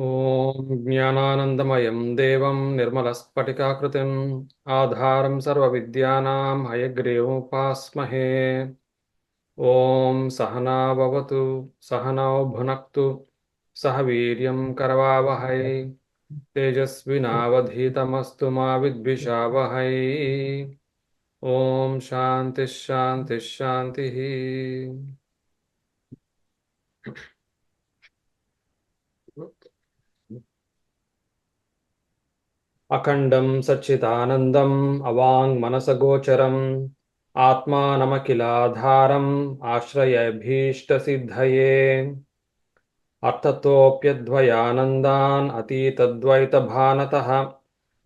ॐ ज्ञानानन्दमयं देवं निर्मलस्फटिकाकृतिम् आधारं सर्वविद्यानां हयग्रीवमुपास्महे। ॐ सहना भवतु सहनौ भुनक्तु सह वीर्यं करवावहै तेजस्विनावधीतमस्तु मा विद्विषावहै। ॐ शान्तिः शान्तिः शान्तिः। अखण्डं सच्चिदानन्दम् अवाङ्मनसगोचरम् आत्मानमखिलाधारम् आश्रयभीष्टसिद्धये अर्थतोऽप्यद्वयानन्दान् अतीतद्वैतभानतः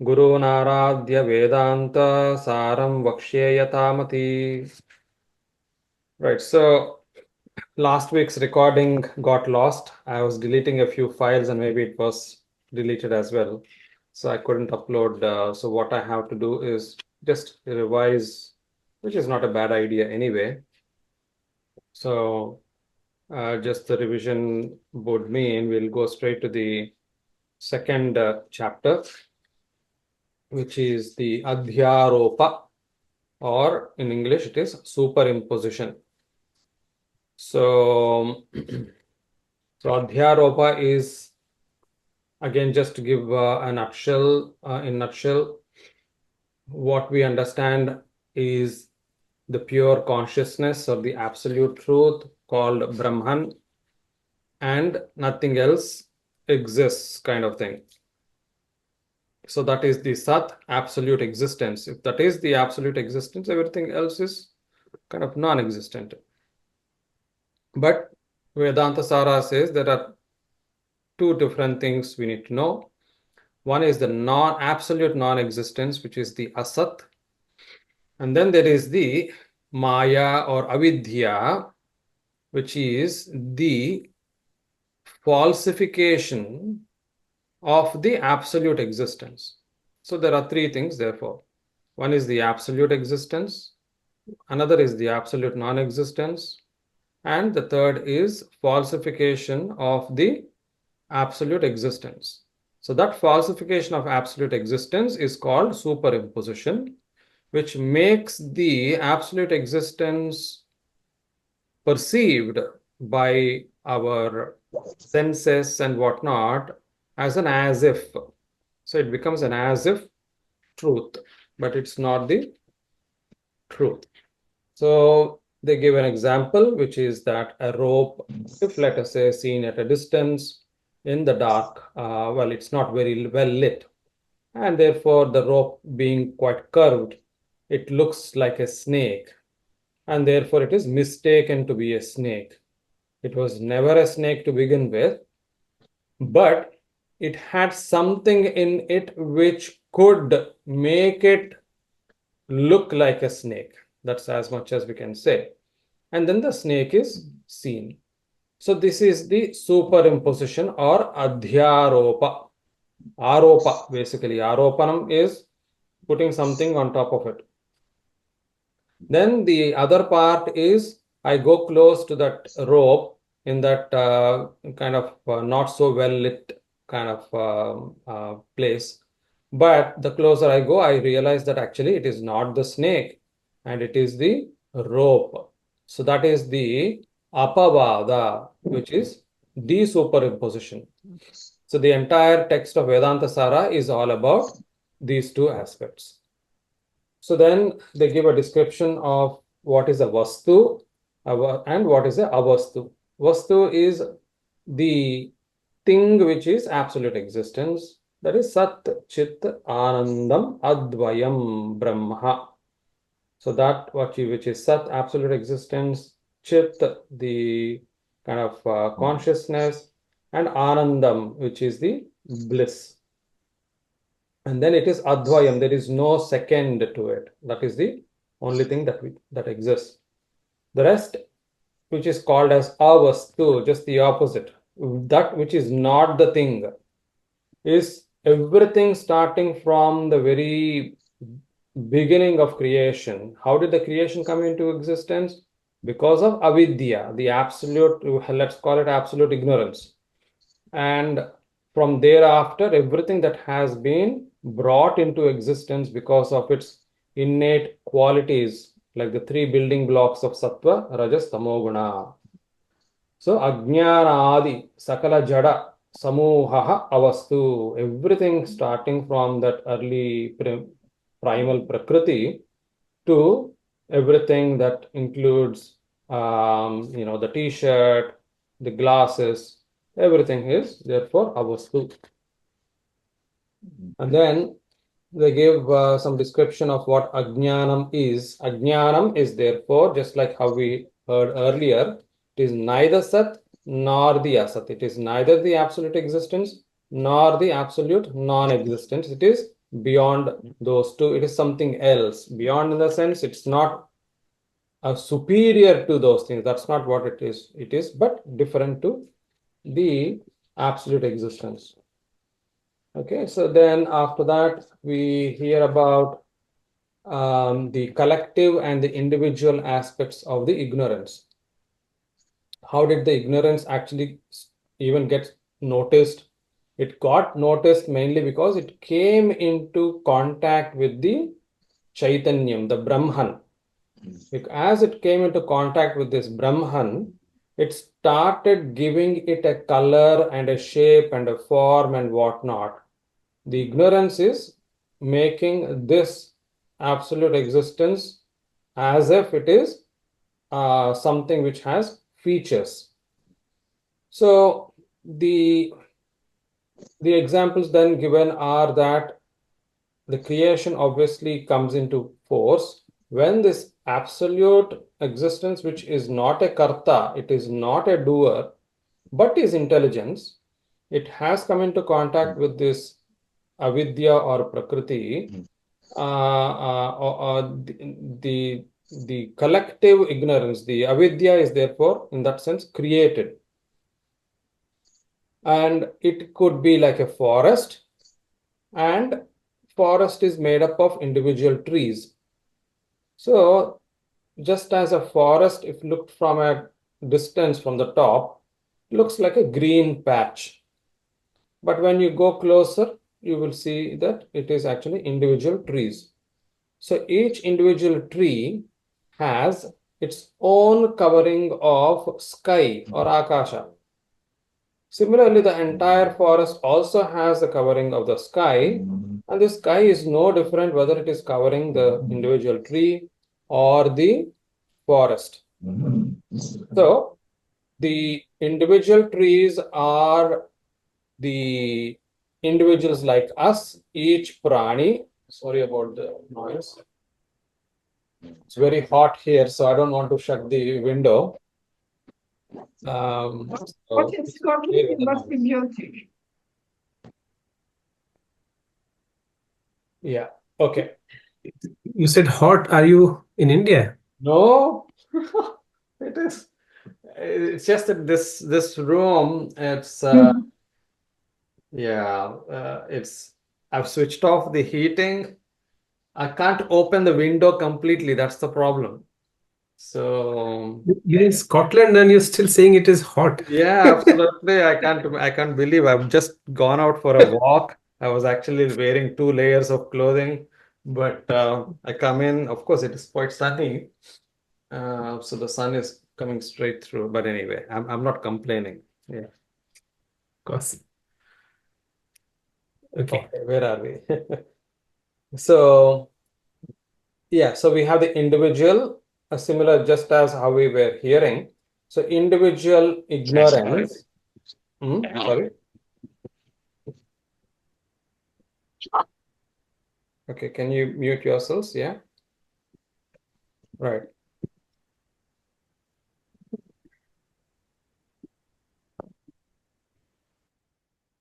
गुरूनाराध्य वेदान्त सारं वक्ष्ये यथामति. Right, so last week's recording got lost. I was deleting a few files and maybe it was deleted as well. So I couldn't upload. So what I have to do is just revise, which is not a bad idea anyway. So just the revision would mean we'll go straight to the second chapter, which is the Adhyaropa, or in English it is superimposition. So, Adhyaropa is, again, just to give a nutshell, in nutshell, what we understand is the pure consciousness or the absolute truth called Brahman, and nothing else exists, kind of thing. So that is the Sat, absolute existence. If that is the absolute existence, everything else is kind of non-existent. But Vedantasara says there are two different things we need to know. One is the absolute non-existence, which is the Asat. And then there is the Maya or Avidya, which is the falsification of the absolute existence. So there are three things, therefore. One is the absolute existence, another is the absolute non-existence, and the third is falsification of the absolute existence. So that falsification of absolute existence is called superimposition, which makes the absolute existence perceived by our senses and whatnot as an as if. So it becomes an as if truth, but it's not the truth. So they give an example, which is that a rope, if let us say seen at a distance in the dark, well, it's not very well lit, and therefore the rope being quite curved, it looks like a snake, and therefore it is mistaken to be a snake. It was never a snake to begin with, but it had something in it which could make it look like a snake. That's as much as we can say. And then the snake is seen. So this is the superimposition or adhyaropa. Aropa, basically. Aropanam is putting something on top of it. Then the other part is I go close to that rope in that kind of not so well lit kind of place. But the closer I go, I realize that actually it is not the snake and it is the rope. So that is the apavada, which is desuperimposition. So the entire text of Vedantasara is all about these two aspects. So then they give a description of what is a vastu and what is a avastu. Vastu is the thing which is absolute existence. That is Sat, Chit, Anandam, Advayam, Brahma. So that which is Sat, absolute existence, Chit, the kind of consciousness, and Anandam, which is the bliss. And then it is Advayam, there is no second to it. That is the only thing that exists. The rest, which is called as avastu, just the opposite, that which is not the thing, is everything starting from the very beginning of creation. How did the creation come into existence? Because of avidya, the absolute, let's call it absolute ignorance. And from thereafter, everything that has been brought into existence because of its innate qualities, like the three building blocks of sattva, rajas, tamoguna. So, ajnana adi, sakala jada, samuhaha avastu, everything starting from that early primal prakriti to everything that includes, the t-shirt, the glasses, everything is therefore avastu. And then they give some description of what ajnanam is. Ajnanam is therefore, just like how we heard earlier, it is neither sat nor the asat. It is neither the absolute existence nor the absolute non-existence. It is beyond those two. It is something else. Beyond in the sense it's not superior to those things. That's not what it is. It is but different to the absolute existence. Okay, so then after that, we hear about the collective and the individual aspects of the ignorance. How did the ignorance actually even get noticed? It got noticed mainly because it came into contact with the Chaitanyam, the Brahman. As it came into contact with this Brahman, it started giving it a color and a shape and a form and whatnot. The ignorance is making this absolute existence as if it is something which has features. So the examples then given are that the creation obviously comes into force when this absolute existence, which is not a karta, it is not a doer, but is intelligence, it has come into contact with this avidya or prakriti, the collective ignorance, the avidya is therefore in that sense created. And it could be like a forest, and forest is made up of individual trees. So just as a forest, if looked from a distance from the top, looks like a green patch. But when you go closer, you will see that it is actually individual trees. So each individual tree has its own covering of sky or akasha. Similarly, the entire forest also has the covering of the sky, and the sky is no different whether it is covering the individual tree or the forest. So the individual trees are the individuals like us, each prani. Sorry about the noise. It's very hot here, so I don't want to shut the window. But in Scotland, it must be beautiful. Yeah. Okay. You said hot. Are you in India? No, it is. It's just that this room, it's yeah, it's. I've switched off the heating. I can't open the window completely. That's the problem. So You're in Scotland and you're still saying it is hot. yeah, absolutely. I can't believe I've just gone out for a walk. I was actually wearing two layers of clothing, but I come in, of course, it is quite sunny. So the sun is coming straight through. But anyway, I'm not complaining. Yeah. Of course. Okay. Okay, where are we? So yeah, so we have the individual, similar just as how we were hearing. So individual ignorance. Sorry. Okay, can you mute yourselves? Yeah. Right.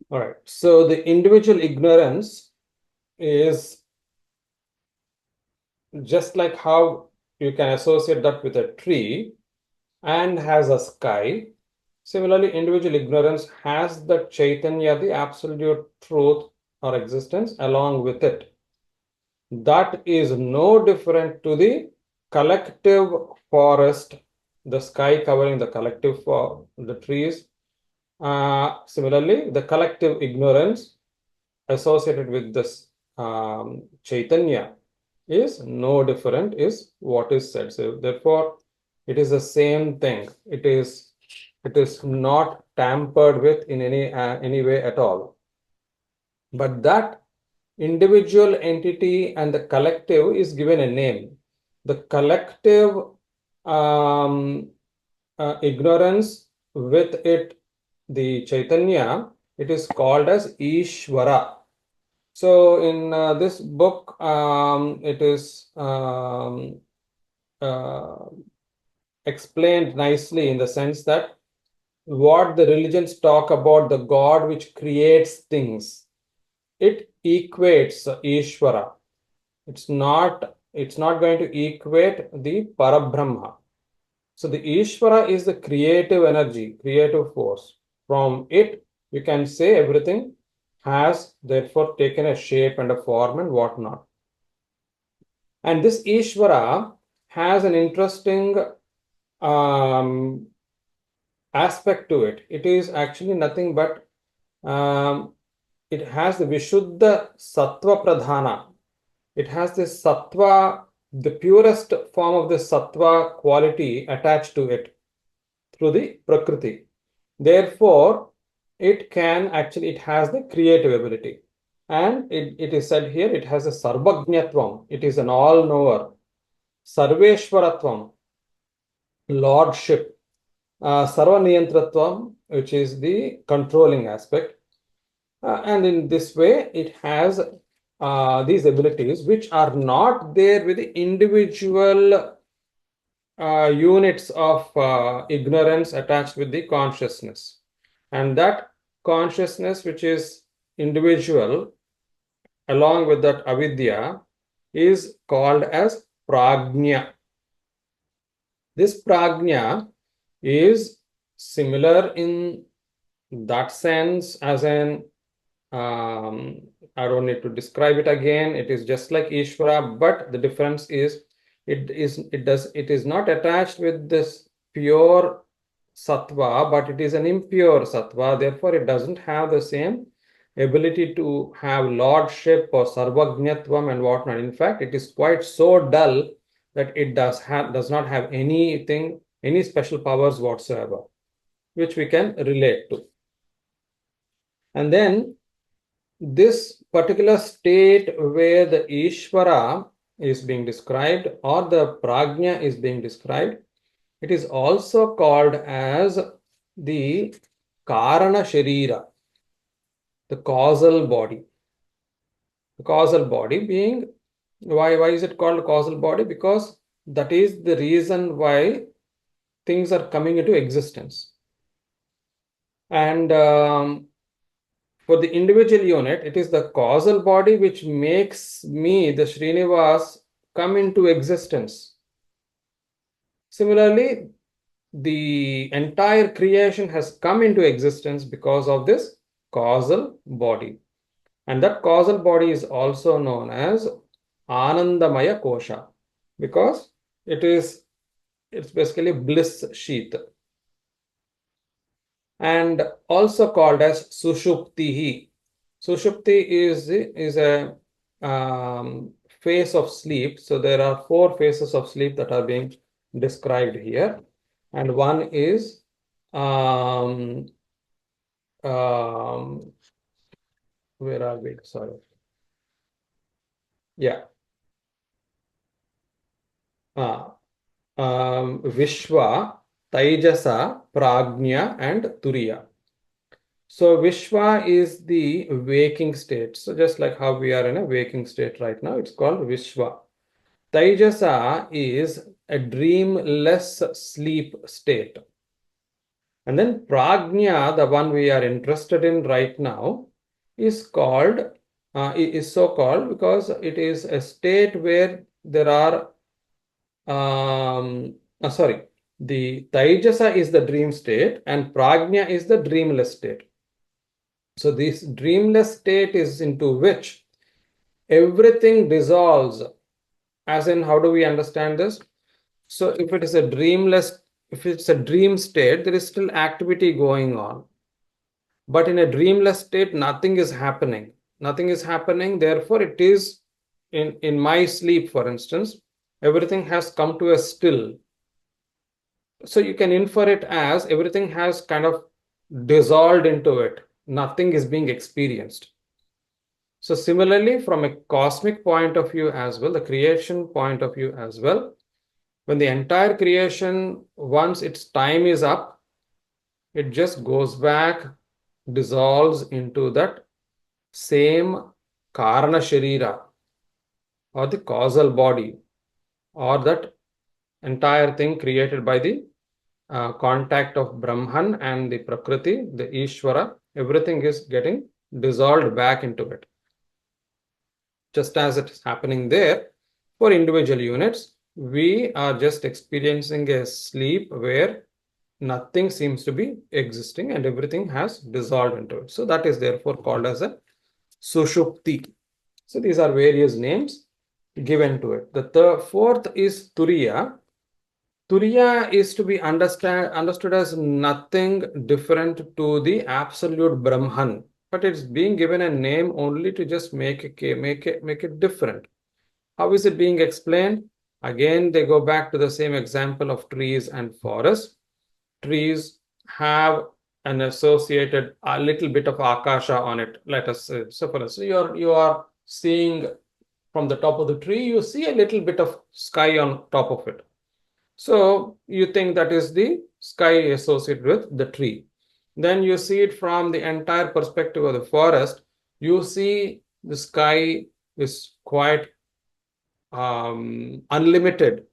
All right. So the individual ignorance is just like how you can associate that with a tree and has a sky. Similarly, individual ignorance has the Chaitanya, the absolute truth or existence along with it. That is no different to the collective forest, the sky covering the collective for the trees, Similarly, the collective ignorance associated with this Chaitanya is no different, is what is said. So therefore, it is the same thing. It is not tampered with in any way at all. But that individual entity and the collective is given a name. The collective ignorance with it, the Chaitanya, it is called as Ishvara. So in this book, it is explained nicely in the sense that what the religions talk about the God which creates things, it equates Ishvara. It's not going to equate the Parabrahma. So the Ishvara is the creative energy, creative force. From it, you can say everything has therefore taken a shape and a form and whatnot. And this Ishvara has an interesting aspect to it. It is actually nothing but it has the Vishuddha Sattva Pradhana. It has this Sattva, the purest form of the Sattva quality attached to it through the Prakriti. Therefore, it has the creative ability. And it is said here, it has a Sarvajñatvam. It is an all-knower. Sarveshwaratvam, lordship. Sarvaniyantratvam, which is the controlling aspect. And in this way, it has these abilities which are not there with the individual units of ignorance attached with the consciousness. And that consciousness, which is individual, along with that avidya, is called as prajna. This prajna is similar in that sense as an I don't need to describe it again. It is just like Ishvara, but the difference is it is not attached with this pure sattva, but it is an impure sattva. Therefore, it doesn't have the same ability to have lordship or sarvajñatvam and whatnot. In fact, it is quite so dull that it does not have any special powers whatsoever, which we can relate to. And then this particular state where the Ishvara is being described or the Prajna is being described, it is also called as the Karana Sharira, the causal body. The causal body being, why is it called causal body? Because that is the reason why things are coming into existence. And for the individual unit, it is the causal body which makes me, the Srinivas, come into existence. Similarly, the entire creation has come into existence because of this causal body. And that causal body is also known as Anandamaya Kosha because it's basically bliss sheath. And also called as Sushuptihi. Sushupti is a phase of sleep. So there are 4 phases of sleep that are being described here. And one is where are we? Sorry. Yeah. Vishwa, Taijasa, Prajna, and Turiya. So Vishwa is the waking state. So just like how we are in a waking state right now, it's called Vishwa. Taijasa is a dreamless sleep state. And then Prajna, the one we are interested in right now, is called so called because it is a state where there are the Taijasa is the dream state and Prajna is the dreamless state. So this dreamless state is into which everything dissolves. As in, how do we understand this? So if it's a dream state, there is still activity going on. But in a dreamless state, nothing is happening. Nothing is happening. Therefore, it is in my sleep, for instance, everything has come to a still. So you can infer it as everything has kind of dissolved into it. Nothing is being experienced. So similarly, from a cosmic point of view as well, the creation point of view as well, when the entire creation, once its time is up, it just goes back, dissolves into that same Karana Sharira or the causal body or that entire thing created by the contact of Brahman and the Prakriti, the Ishvara, everything is getting dissolved back into it. Just as it is happening there for individual units, we are just experiencing a sleep where nothing seems to be existing and everything has dissolved into it. So that is therefore called as a Sushupti. So these are various names given to it. The fourth is Turiya. Turiya is to be understood as nothing different to the absolute Brahman, but it's being given a name only to just make it different. How is it being explained? Again, they go back to the same example of trees and forests. Trees have an associated a little bit of akasha on it, let us say. So for instance, you are seeing from the top of the tree, you see a little bit of sky on top of it. So you think that is the sky associated with the tree. Then you see it from the entire perspective of the forest. You see the sky is quite unlimited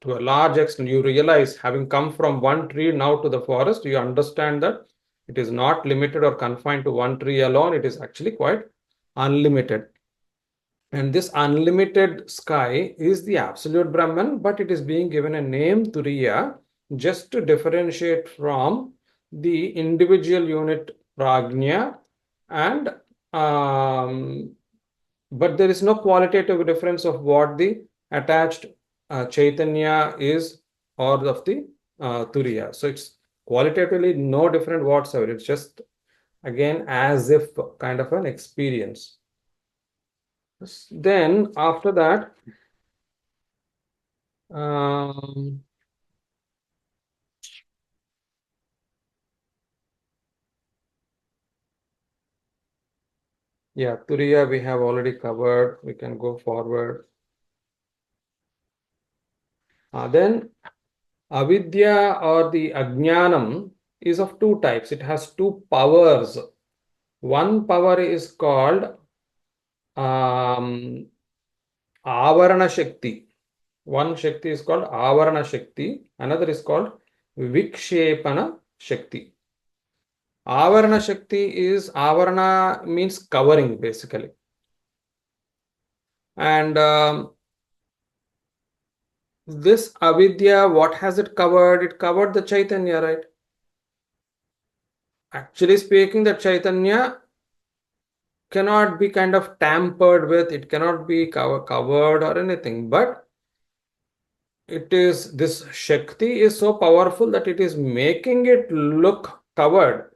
to a large extent. You realize, having come from one tree now to the forest, you understand that it is not limited or confined to one tree alone. It is actually quite unlimited. And this unlimited sky is the absolute Brahman, but it is being given a name, Turiya, just to differentiate from the individual unit Prajna, and but there is no qualitative difference of what the attached Chaitanya is or of the Turiya. So it's qualitatively no different whatsoever. It's just again as if kind of an experience. Then after that, yeah, Turiya we have already covered. We can go forward. Then avidya or the ajnanam is of two types. It has two powers. One power is called avarana shakti. One shakti is called avarana shakti. Another is called vikshepana shakti. Avarana shakti is, avarana means covering basically. And this avidya, what has it covered? It covered the Chaitanya, right? Actually speaking, the Chaitanya cannot be kind of tampered with. It cannot be covered or anything. But it is, this Shakti is so powerful that it is making it look covered.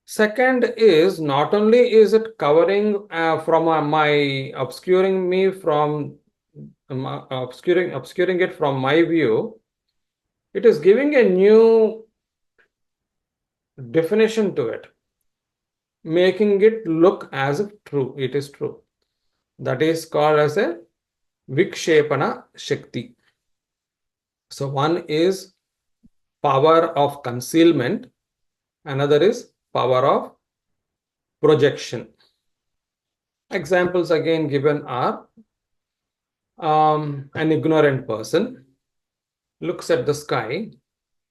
Second is, not only is it covering from my obscuring me from obscuring it from my view, it is giving a new definition to it, making it look as if true, it is true. That is called as a vikshepana shakti. So one is power of concealment, another is power of projection. Examples again given are an ignorant person looks at the sky.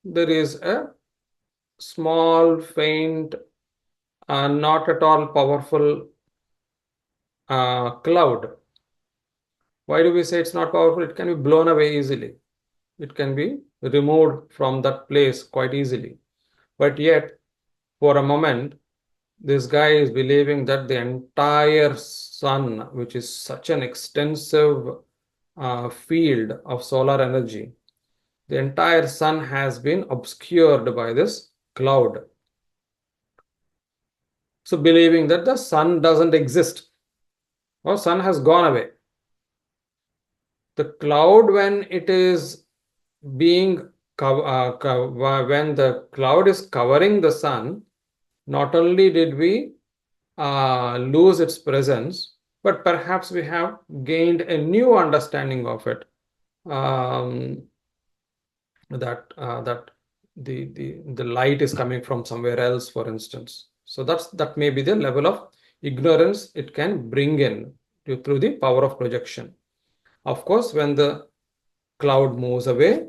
There is a small, faint, not at all powerful cloud. Why do we say it's not powerful? It can be blown away easily. It can be removed from that place quite easily. But yet, for a moment, this guy is believing that the entire sun, which is such an extensive field of solar energy, the entire sun has been obscured by this cloud. So believing that the sun doesn't exist or sun has gone away. The cloud, when it is being when the cloud is covering the sun, not only did we lose its presence, but perhaps we have gained a new understanding of it. That the light is coming from somewhere else, for instance. So that may be the level of ignorance it can bring in through the power of projection. Of course, when the cloud moves away,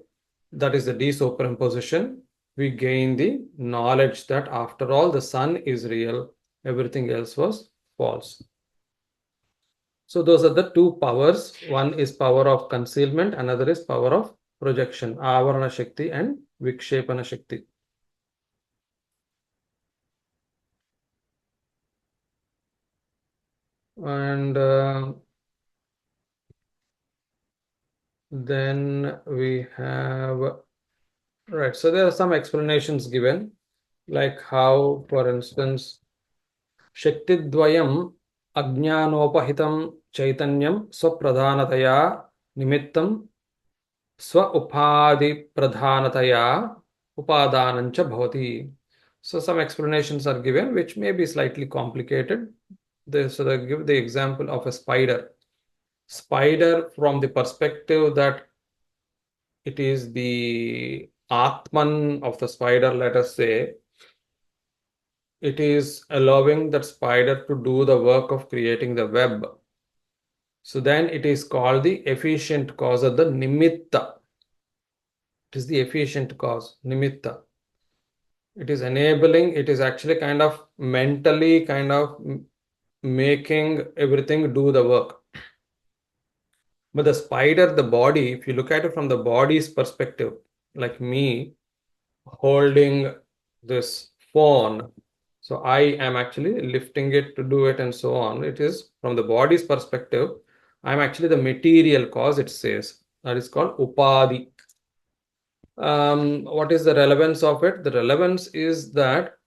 that is the desuperimposition, we gain the knowledge that after all the sun is real, everything else was false. So those are the two powers. One is power of concealment, another is power of projection, avarana shakti and vikshepana shakti. And then we have, right, so there are some explanations given, like how, for instance, Shaktidvayam Ajnanopahitam Chaitanyam Swapradhanataya Nimittam Swa Upadi Pradhanataya Upadanancha Bhavati. So some explanations are given which may be slightly complicated. So they give the example of a spider. Spider from the perspective that it is the Atman of the spider, let us say, it is allowing that spider to do the work of creating the web. So then it is called the efficient cause, or the nimitta. It is the efficient cause, nimitta. It is enabling, it is actually kind of mentally kind of making everything do the work. But the spider, the body, if you look at it from the body's perspective, like me holding this phone, so I am actually lifting it to do it and so on. It is from the body's perspective, I'm actually the material cause, it says. That is called upadi. What is the relevance of it? The relevance is that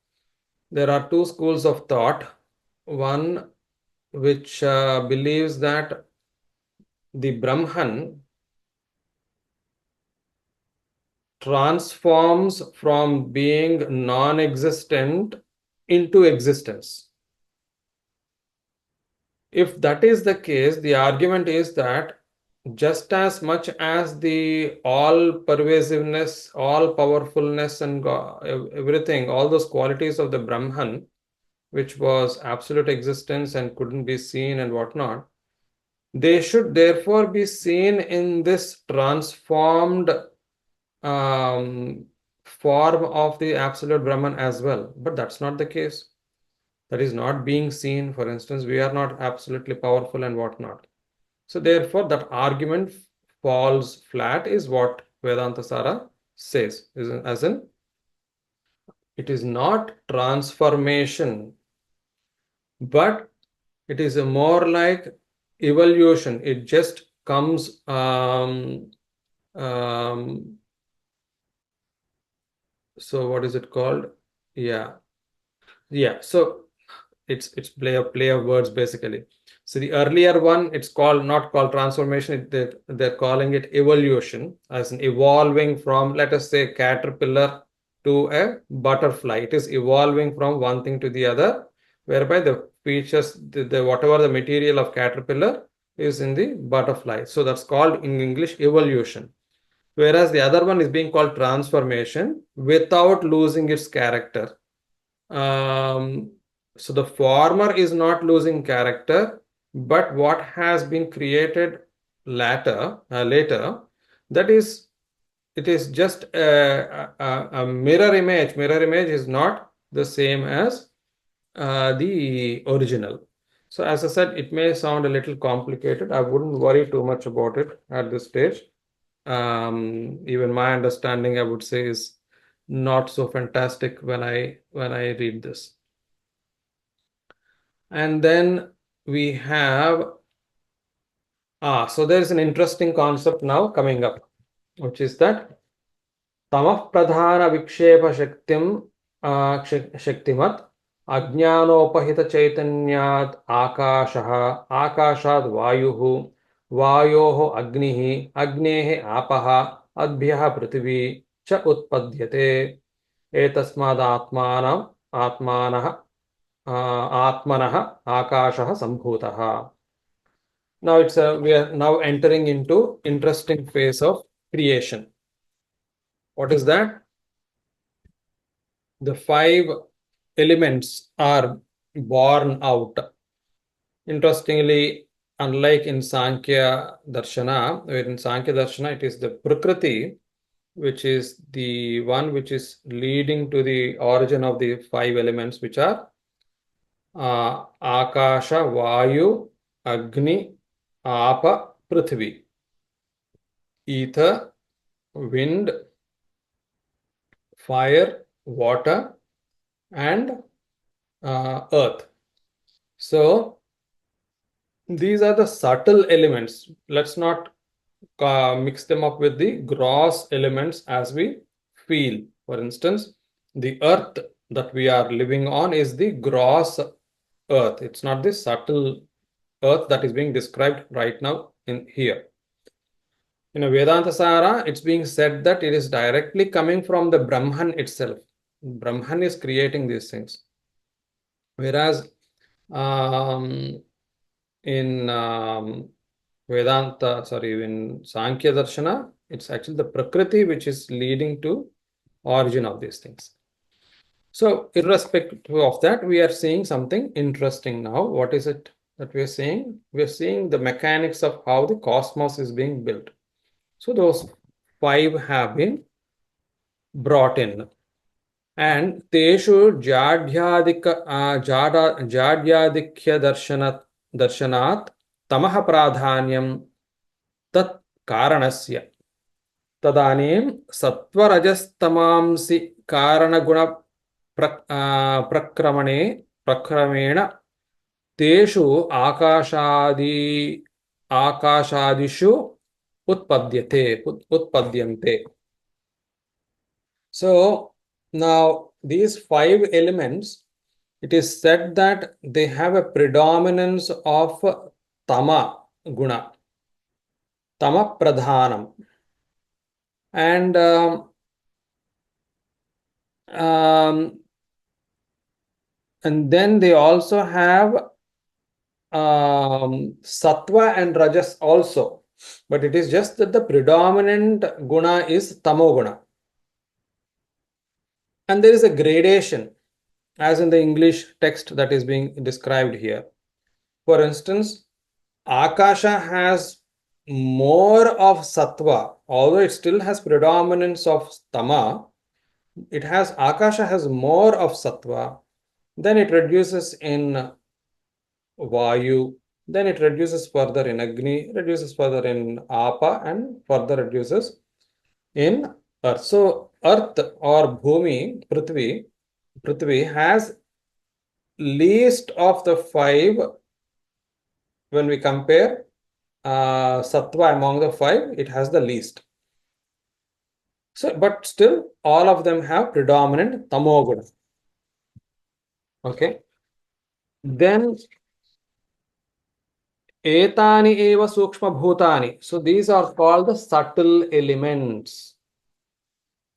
there are two schools of thought. One which believes that the Brahman transforms from being non-existent into existence. If that is the case, the argument is that just as much as the all pervasiveness, all powerfulness, and everything, all those qualities of the Brahman, which was absolute existence and couldn't be seen and whatnot, they should therefore be seen in this transformed form of the absolute Brahman as well. But that's not the case. That is not being seen. For instance, we are not absolutely powerful and whatnot. So therefore, that argument falls flat is what Vedantasara says. As in, it is not transformation, but it is a more like evolution. It just comes so what is it called? Yeah. So it's play of words basically. So the earlier one, it's called not called transformation. They're calling it evolution, as in evolving from, let us say, caterpillar to a butterfly. It is evolving from one thing to the other, whereby the features, the whatever the material of caterpillar is in the butterfly. So that's called in English evolution. Whereas the other one is being called transformation without losing its character. So the former is not losing character, but what has been created later, that is, it is just a mirror image. Mirror image is not the same as the original. So as I said, it may sound a little complicated. I wouldn't worry too much about it at this stage. Even my understanding, I would say, is not so fantastic when I read this. And then we have so there is an interesting concept now coming up, which is that tamah pradhana vikshepa shaktimat अज्ञानोपहितचैतन्यात् आकाशः, आकाशात् वायुः, वायोः अग्निः, अग्नेः आपः, अद्भ्यः पृथिवी च उत्पद्यते। एतस्मादात्मानम् आत्मानः आत्मनः आकाशः सम्भूतः. Now we are now entering into interesting phase of creation. What is that? The 5 elements are born out. Interestingly, unlike in Sankhya Darshana, where in Sankhya Darshana it is the Prakriti, which is the one which is leading to the origin of the 5 elements, which are Akasha, Vayu, Agni, Apa, Prithvi. Ether, wind, fire, water, and earth. So these are the subtle elements. Let's not mix them up with the gross elements as we feel. For instance, the earth that we are living on is the gross earth. It's not the subtle earth that is being described right now in here. In a Vedantasara, it's being said that it is directly coming from the Brahman itself. Brahman is creating these things. Whereas in in Sankhya Darshana, it's actually the Prakriti which is leading to origin of these things. So irrespective of that, we are seeing something interesting now. What is it that we are seeing? We are seeing the mechanics of how the cosmos is being built. So those 5 have been brought in. And teshu jadyadikya darshanat tamaha pradhanyam tat karanasya tadanim sattvarajastamamsi karanaguna prakramena teshu akashadishu utpadyante. So now these 5 elements, it is said that they have a predominance of tama guna, tama pradhanam, and then they also have sattva and rajas also, but it is just that the predominant guna is tamoguna. And there is a gradation, as in the English text that is being described here. For instance, Akasha has more of sattva, although it still has predominance of tama. Akasha has more of sattva, then it reduces in Vayu, then it reduces further in Agni, reduces further in Apa, and further reduces in Earth. So Earth or Bhumi, Prithvi has least of the 5 when we compare sattva among the 5, it has the least. So, but still, all of them have predominant tamoguna. Okay. Then etani eva sukshma bhutani. So these are called the subtle elements.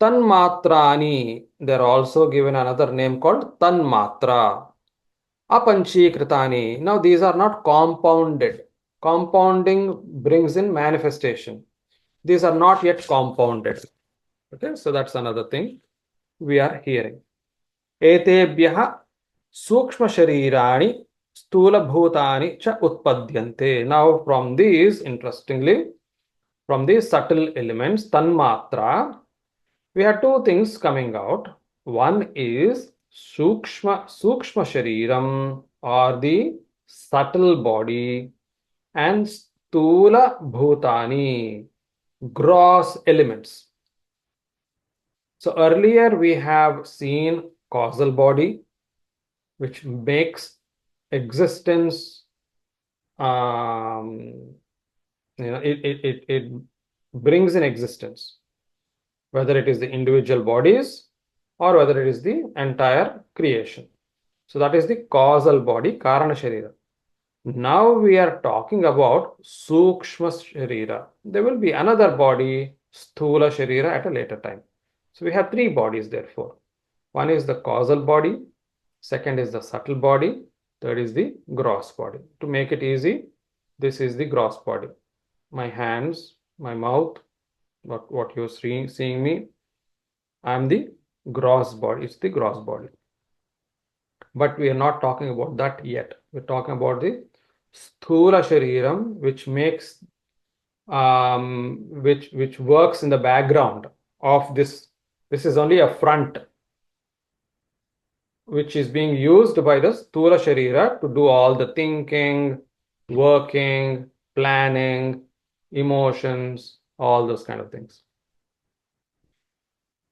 Tanmatrani. They're also given another name called tanmatra. Apanchikritani. Now these are not compounded. Compounding brings in manifestation. These are not yet compounded. Okay, so that's another thing we are hearing. Etebhyaha sukshma sharirani stula bhutani cha utpadyante. Now from these, interestingly, from these subtle elements, tanmatra, we have 2 things coming out. One is sukshma shariram, or the subtle body, and stula bhutani, gross elements. So earlier we have seen causal body, which makes existence, it brings in existence, whether it is the individual bodies or whether it is the entire creation. So that is the causal body, Karana Sharira. Now we are talking about Sukshma Sharira. There will be another body, Sthula Sharira, at a later time. So we have three bodies, therefore. One is the causal body, second is the subtle body, third is the gross body. To make it easy, this is the gross body. My hands, my mouth, what you're seeing me, I'm the gross body. It's the gross body. But we are not talking about that yet. We're talking about the Sthula Shariram, which makes which works in the background of this. This is only a front which is being used by the Sthula Sharira to do all the thinking, working, planning, emotions, all those kind of things.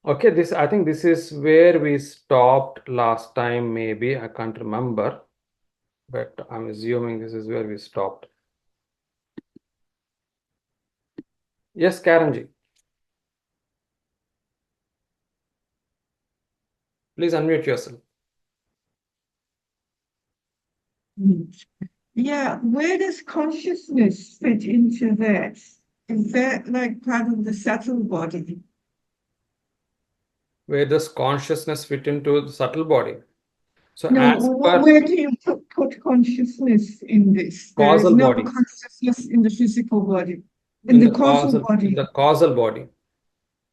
Okay, I think this is where we stopped last time, maybe. I can't remember, but I'm assuming this is where we stopped. Yes, Karanji. Please unmute yourself. Yeah, where does consciousness fit into that? Is that like part of the subtle body? Where does consciousness fit into the subtle body? So No, as per where do you put consciousness in this? There is causal no body, consciousness in the physical body. In the causal body, in the causal body.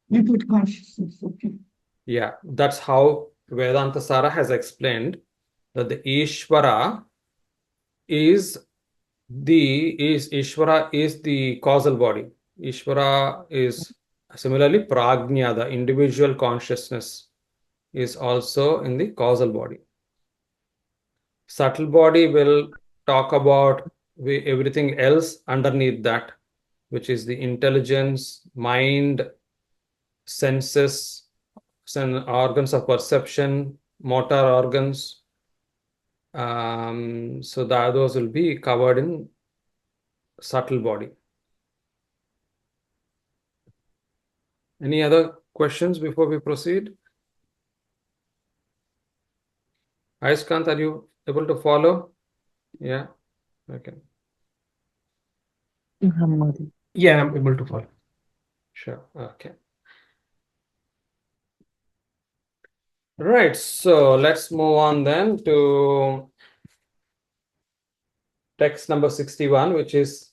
you put consciousness, okay. Yeah, that's how Vedantasara has explained that the Ishvara is Ishvara is the causal body. Ishvara is similarly Prajna, the individual consciousness, is also in the causal body. Subtle body will talk about everything else underneath that, which is the intelligence, mind, senses, organs of perception, motor organs. So those will be covered in subtle body. Any other questions before we proceed? Aiskant, are you able to follow? Yeah. Okay. Yeah, I'm able to follow. Sure. Okay. Right. So let's move on then to text number 61, which is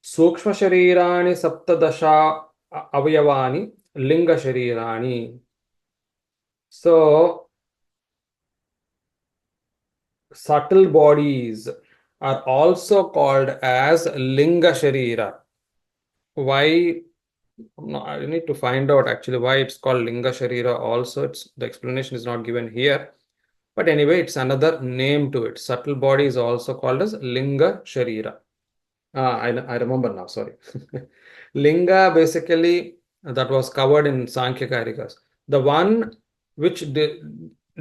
Sukshma Sharirani Saptadasha Avayavani Linga Sharirani. So subtle bodies are also called as Linga Sharira. Why? No, I need to find out actually why it's called Linga Sharira also. The explanation is not given here. But anyway, it's another name to it. Subtle body is also called as Linga Sharira. I remember now, sorry. Linga basically that was covered in Sankhya Karikas. The one which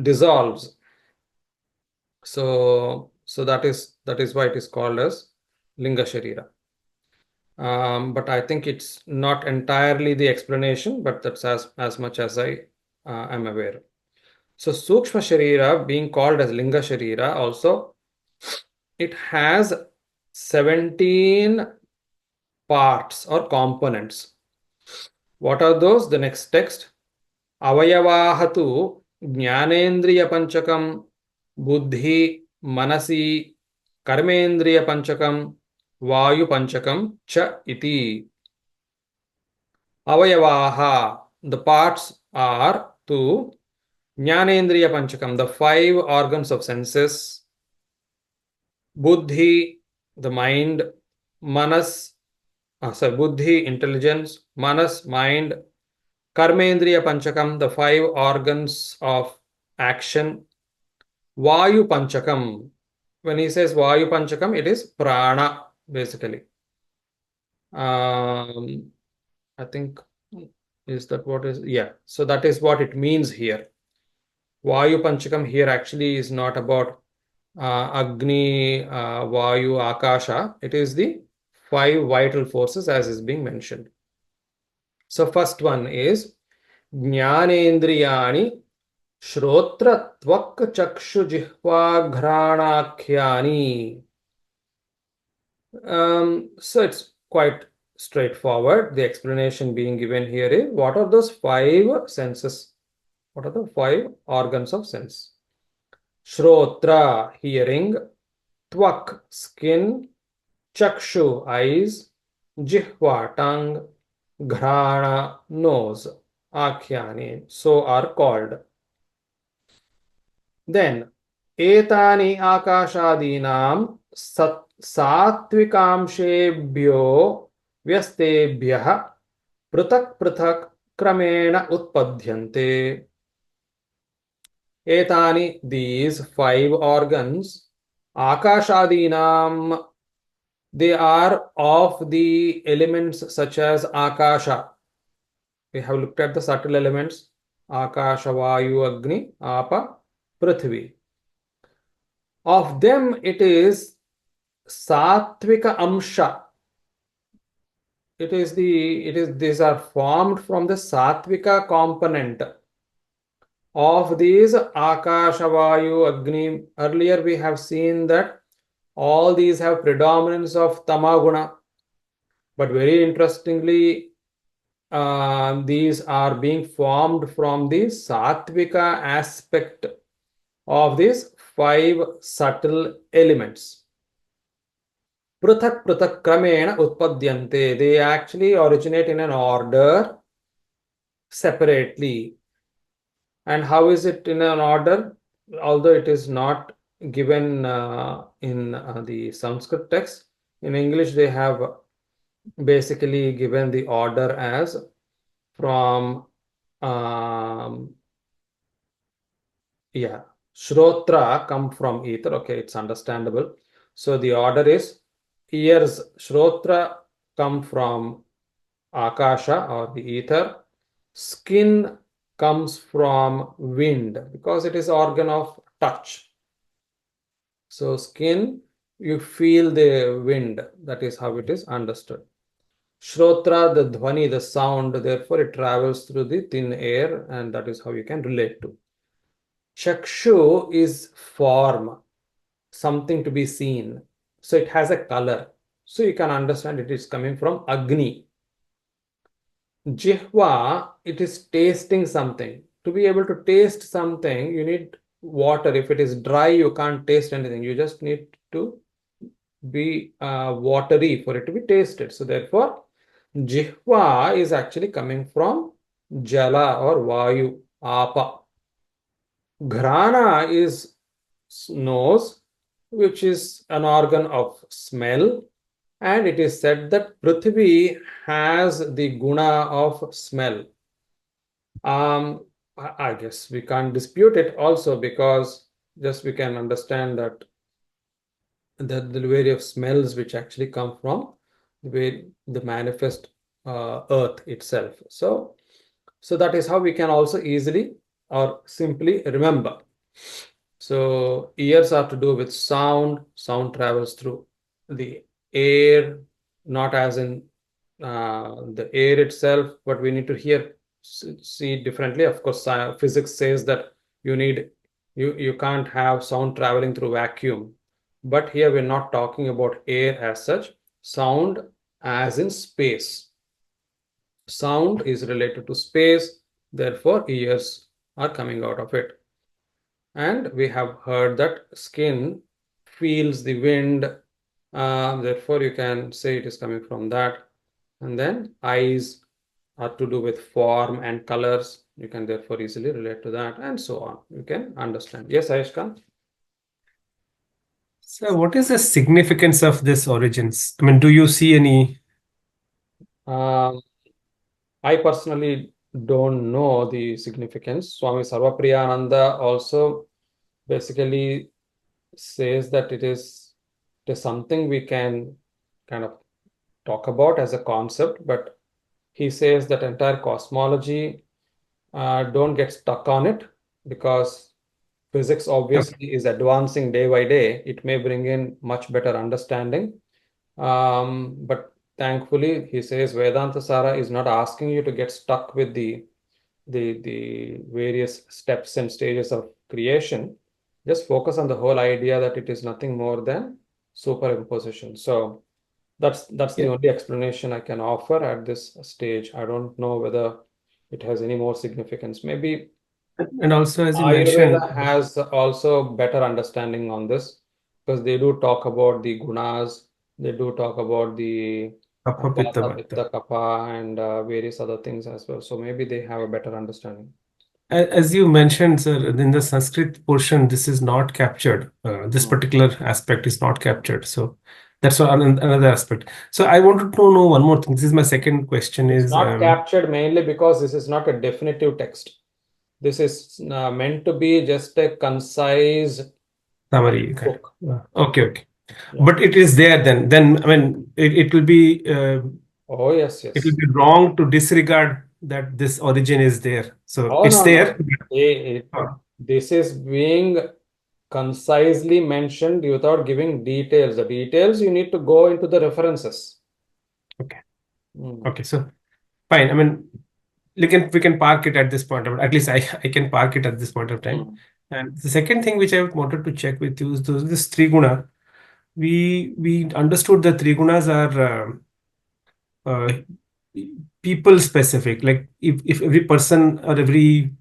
dissolves. So that is why it is called as Linga Sharira. But I think it's not entirely the explanation, but that's as much as I am aware. So Sukshma Sharira being called as Linga Sharira also, it has 17 parts or components. What are those? The next text. Avayavahatu Jnanendriya Panchakam Buddhi Manasi Karmendriya Panchakam Vayu Panchakam Cha Iti. Avayavaha, the parts are to Jnanendriya Panchakam, the 5 organs of senses, Buddhi, the mind, Manas, Buddhi, intelligence, Manas, mind, Karmendriya Panchakam, the 5 organs of action, Vayu Panchakam. When he says Vayu Panchakam, it is prana, basically. I think, is that what is? Yeah, so that is what it means here. Vayu Panchakam here actually is not about Agni, Vayu, Akasha. It is the 5 vital forces as is being mentioned. So first one is Jnanendriyani श्रोत्र त्वक् चक्षु जिह्वाघ्राणाख्यानि. So it's quite straightforward. The explanation being given here is, what are those five senses? What are the five organs of sense? Shrotra, hearing; Tvak, skin; Chakshu, eyes; Jihva, tongue; Ghrana, nose; Akhyani, so are called. Then, etani akashadinam सात्विकांशेभ्यो व्यस्तेभ्यः पृथक् पृथक् क्रमेण उत्पद्यन्ते. Etani, these five organs, akashadinam, they are of the elements such as akasha. We have looked at the subtle elements: akasha, vayu, agni, apa, prithvi. Of them, it is satvika amsha. These are formed from the satvika component of these akasha, vayu, agni. Earlier we have seen that all these have predominance of tamaguna, but very interestingly, these are being formed from the satvika aspect of these five subtle elements. Prathak prathak kramena utpadyante. They actually originate in an order separately. And how is it in an order? Although it is not given in the Sanskrit text, in English they have basically given the order as from Shrotra come from ether. Okay, it's understandable. So the order is, ears, Shrotra, come from Akasha or the ether. Skin comes from wind because it is organ of touch. So skin, you feel the wind. That is how it is understood. Shrotra, the dhvani, the sound, therefore it travels through the thin air, and that is how you can relate to. Chakshu is form, something to be seen. So it has a color. So you can understand it is coming from Agni. Jihva, it is tasting something. To be able to taste something, you need water. If it is dry, you can't taste anything. You just need to be watery for it to be tasted. So therefore, Jihva is actually coming from Jala or Vayu, Apa. Ghrana is nose, which is an organ of smell, and it is said that Prithvi has the guna of smell. I guess we can't dispute it also, because just we can understand that the various smells which actually come from the manifest earth itself. So that is how we can also easily or simply remember. So ears are to do with sound. Sound travels through the air, not as in the air itself, but we need to see differently. Of course, physics says that you can't have sound traveling through vacuum. But here we're not talking about air as such. Sound as in space. Sound is related to space, therefore ears are coming out of it. And we have heard that skin feels the wind, therefore you can say it is coming from that. And then eyes are to do with form and colors. You can therefore easily relate to that, and so on. You can understand. Yes, Ayushkant? So, what is the significance of this origins? I mean, do you see any? I personally don't know the significance. Swami Sarvapriyananda also basically says that it is something we can kind of talk about as a concept, but he says that entire cosmology, don't get stuck on it, because physics obviously is advancing day by day. It may bring in much better understanding. But thankfully, he says Vedantasara is not asking you to get stuck with the the various steps and stages of creation. Just focus on the whole idea that it is nothing more than superimposition. So that's the Yeah. only explanation I can offer at this stage. I don't know whether it has any more significance. Maybe And also, as you Ayurveda mentioned, has also better understanding on this because they do talk about the gunas, they do talk about the Kapha, Pitta, Vata, Vata. Pitta, Kapha, and various other things as well. So maybe they have a better understanding. As you mentioned, sir, in the Sanskrit portion, this is not captured. This Hmm. particular aspect is not captured. So that's another aspect. So I wanted to know one more thing. This is my second question It's is not captured mainly because this is not a definitive text. This is meant to be just a concise summary. Kind book. of. Okay, okay. Yeah. But it is there then. Then I mean, it will be Oh, yes, it will yes. be wrong to disregard that this origin is there. So Oh, it's no, there. no. This is being concisely mentioned without giving details. The details you need to go into the references. Okay. Hmm. Okay. So fine. I mean, we can park it at this point of, at least I can park it at this point of time. Hmm. And the second thing which I wanted to check with you is this triguna. We understood that trigunas are uh, people specific. Like if every person or every,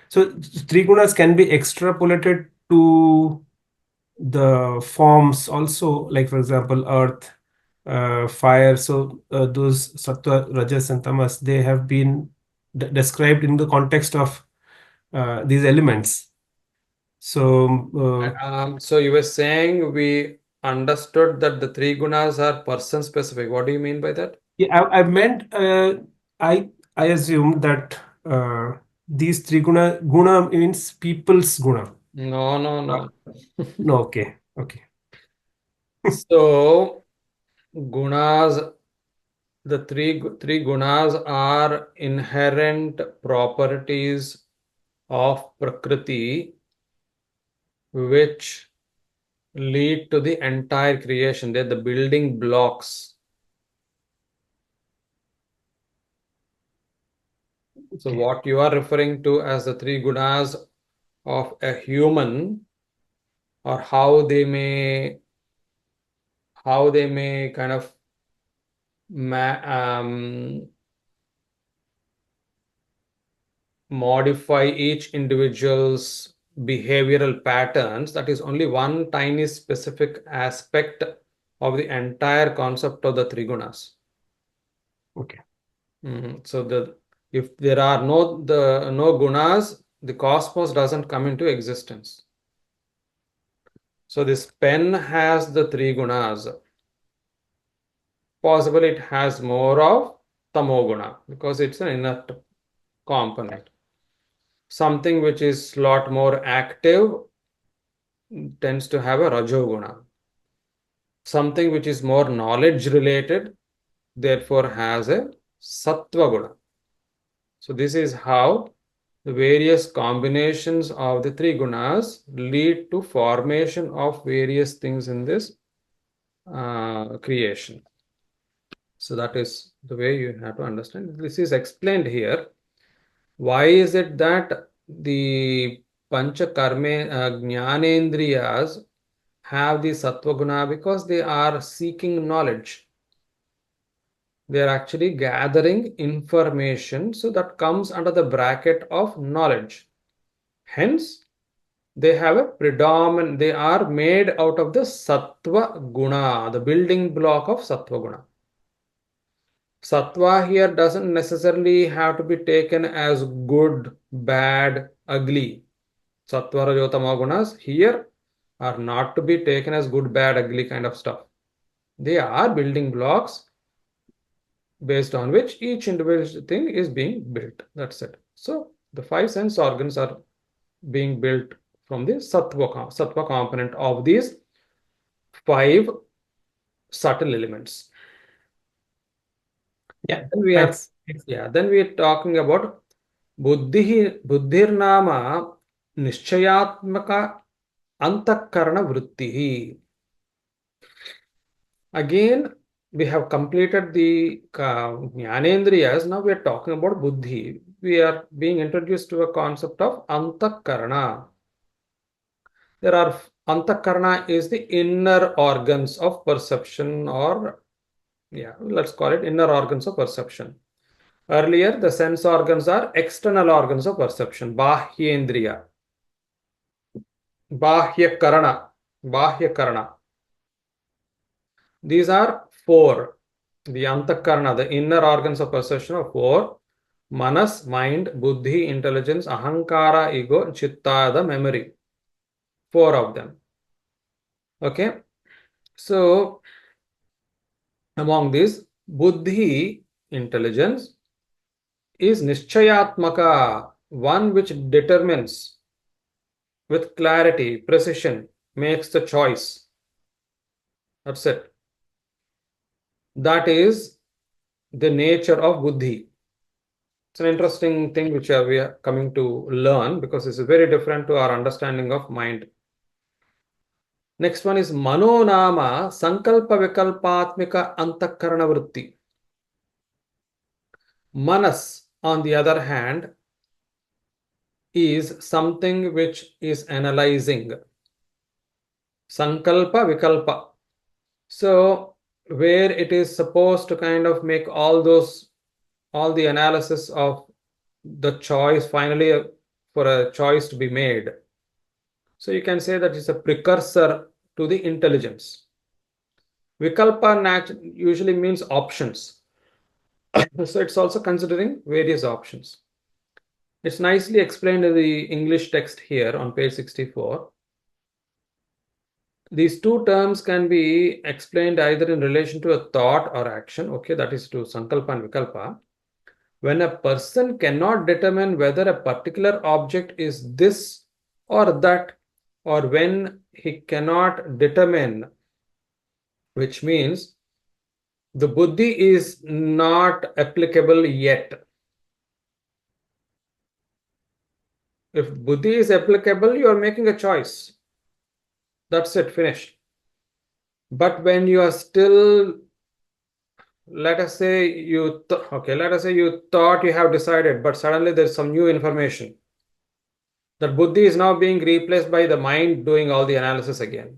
so trigunas can be extrapolated to the forms also, like for example earth, fire. So those sattva, rajas and tamas, they have been described in the context of these elements. So So you were saying we understood that the three gunas are person specific. What do you mean by that? yeah, I meant I I assume that these three guna means people's guna. No, no, Uh, no. no, okay, okay, So gunas, the three gunas are inherent properties of Prakriti which lead to the entire creation. They're the building blocks. So okay, what you are referring to as the three gunas of a human, or how they may kind of ma- um, modify each individual's behavioral patterns, that is only one tiny specific aspect of the entire concept of the three gunas. okay, So if there are no gunas, the cosmos doesn't come into existence. So this pen has the three gunas. Possibly it has more of tamoguna because it's an inert component. Something which is lot more active tends to have a rajoguna. Something which is more knowledge related, therefore has a sattva guna. So this is how the various combinations of the three gunas lead to formation of various things in this creation. So that is the way you have to understand. This is explained here. Why is it that the pancha karma jnanendriyas have the sattva guna? Because they are seeking knowledge. They are actually gathering information, so that comes under the bracket of knowledge. Hence, they have a predominant, they are made out of the sattva guna, the building block of sattva guna. Sattva here doesn't necessarily have to be taken as good, bad, ugly. Sattva, rajotama gunas here are not to be taken as good, bad, ugly kind of stuff. They are building blocks based on which each individual thing is being built. That's it. So the five sense organs are being built from the sattva component of these five subtle elements. yeah, Then we are, thanks. then we are talking about buddhirnama nishchayatmaka antakarana vritti. Again, we have completed the jnanendriyas. Now we are talking about buddhi. we are being introduced to a concept of antakarana. There are antakarana is the inner organs of perception, or let's call it inner organs of perception. Earlier, the sense organs are external organs of perception, bahyendriya, bahyakarana. These are four. The antakarana, the inner organs of perception, are four: manas, mind; buddhi, intelligence; ahankara, ego; chitta, the memory. Four of them. Okay. So among these, buddhi, intelligence, is nischayatmaka, one which determines with clarity, precision, makes the choice. That's it. That is the nature of buddhi. It's an interesting thing which we are coming to learn, because this is very different to our understanding of mind. Next one is manonama sankalpa vikalpatmika antakarana vritti. Manas, on the other hand, is something which is analyzing. Sankalpa vikalpa. So where it is supposed to kind of make all the analysis of the choice, finally for a choice to be made. So you can say that it's a precursor to the intelligence. Vikalpa usually means options. So it's also considering various options. It's nicely explained in the English text here on page 64. These two terms can be explained either in relation to a thought or action. Okay, that is to sankalpa and vikalpa. When a person cannot determine whether a particular object is this or that, or when he cannot determine, which means the buddhi is not applicable yet. If buddhi is applicable, you are making a choice. That's it, finished. But when you are still, let us say you thought you have decided, but suddenly there's some new information. That buddhi is now being replaced by the mind doing all the analysis again.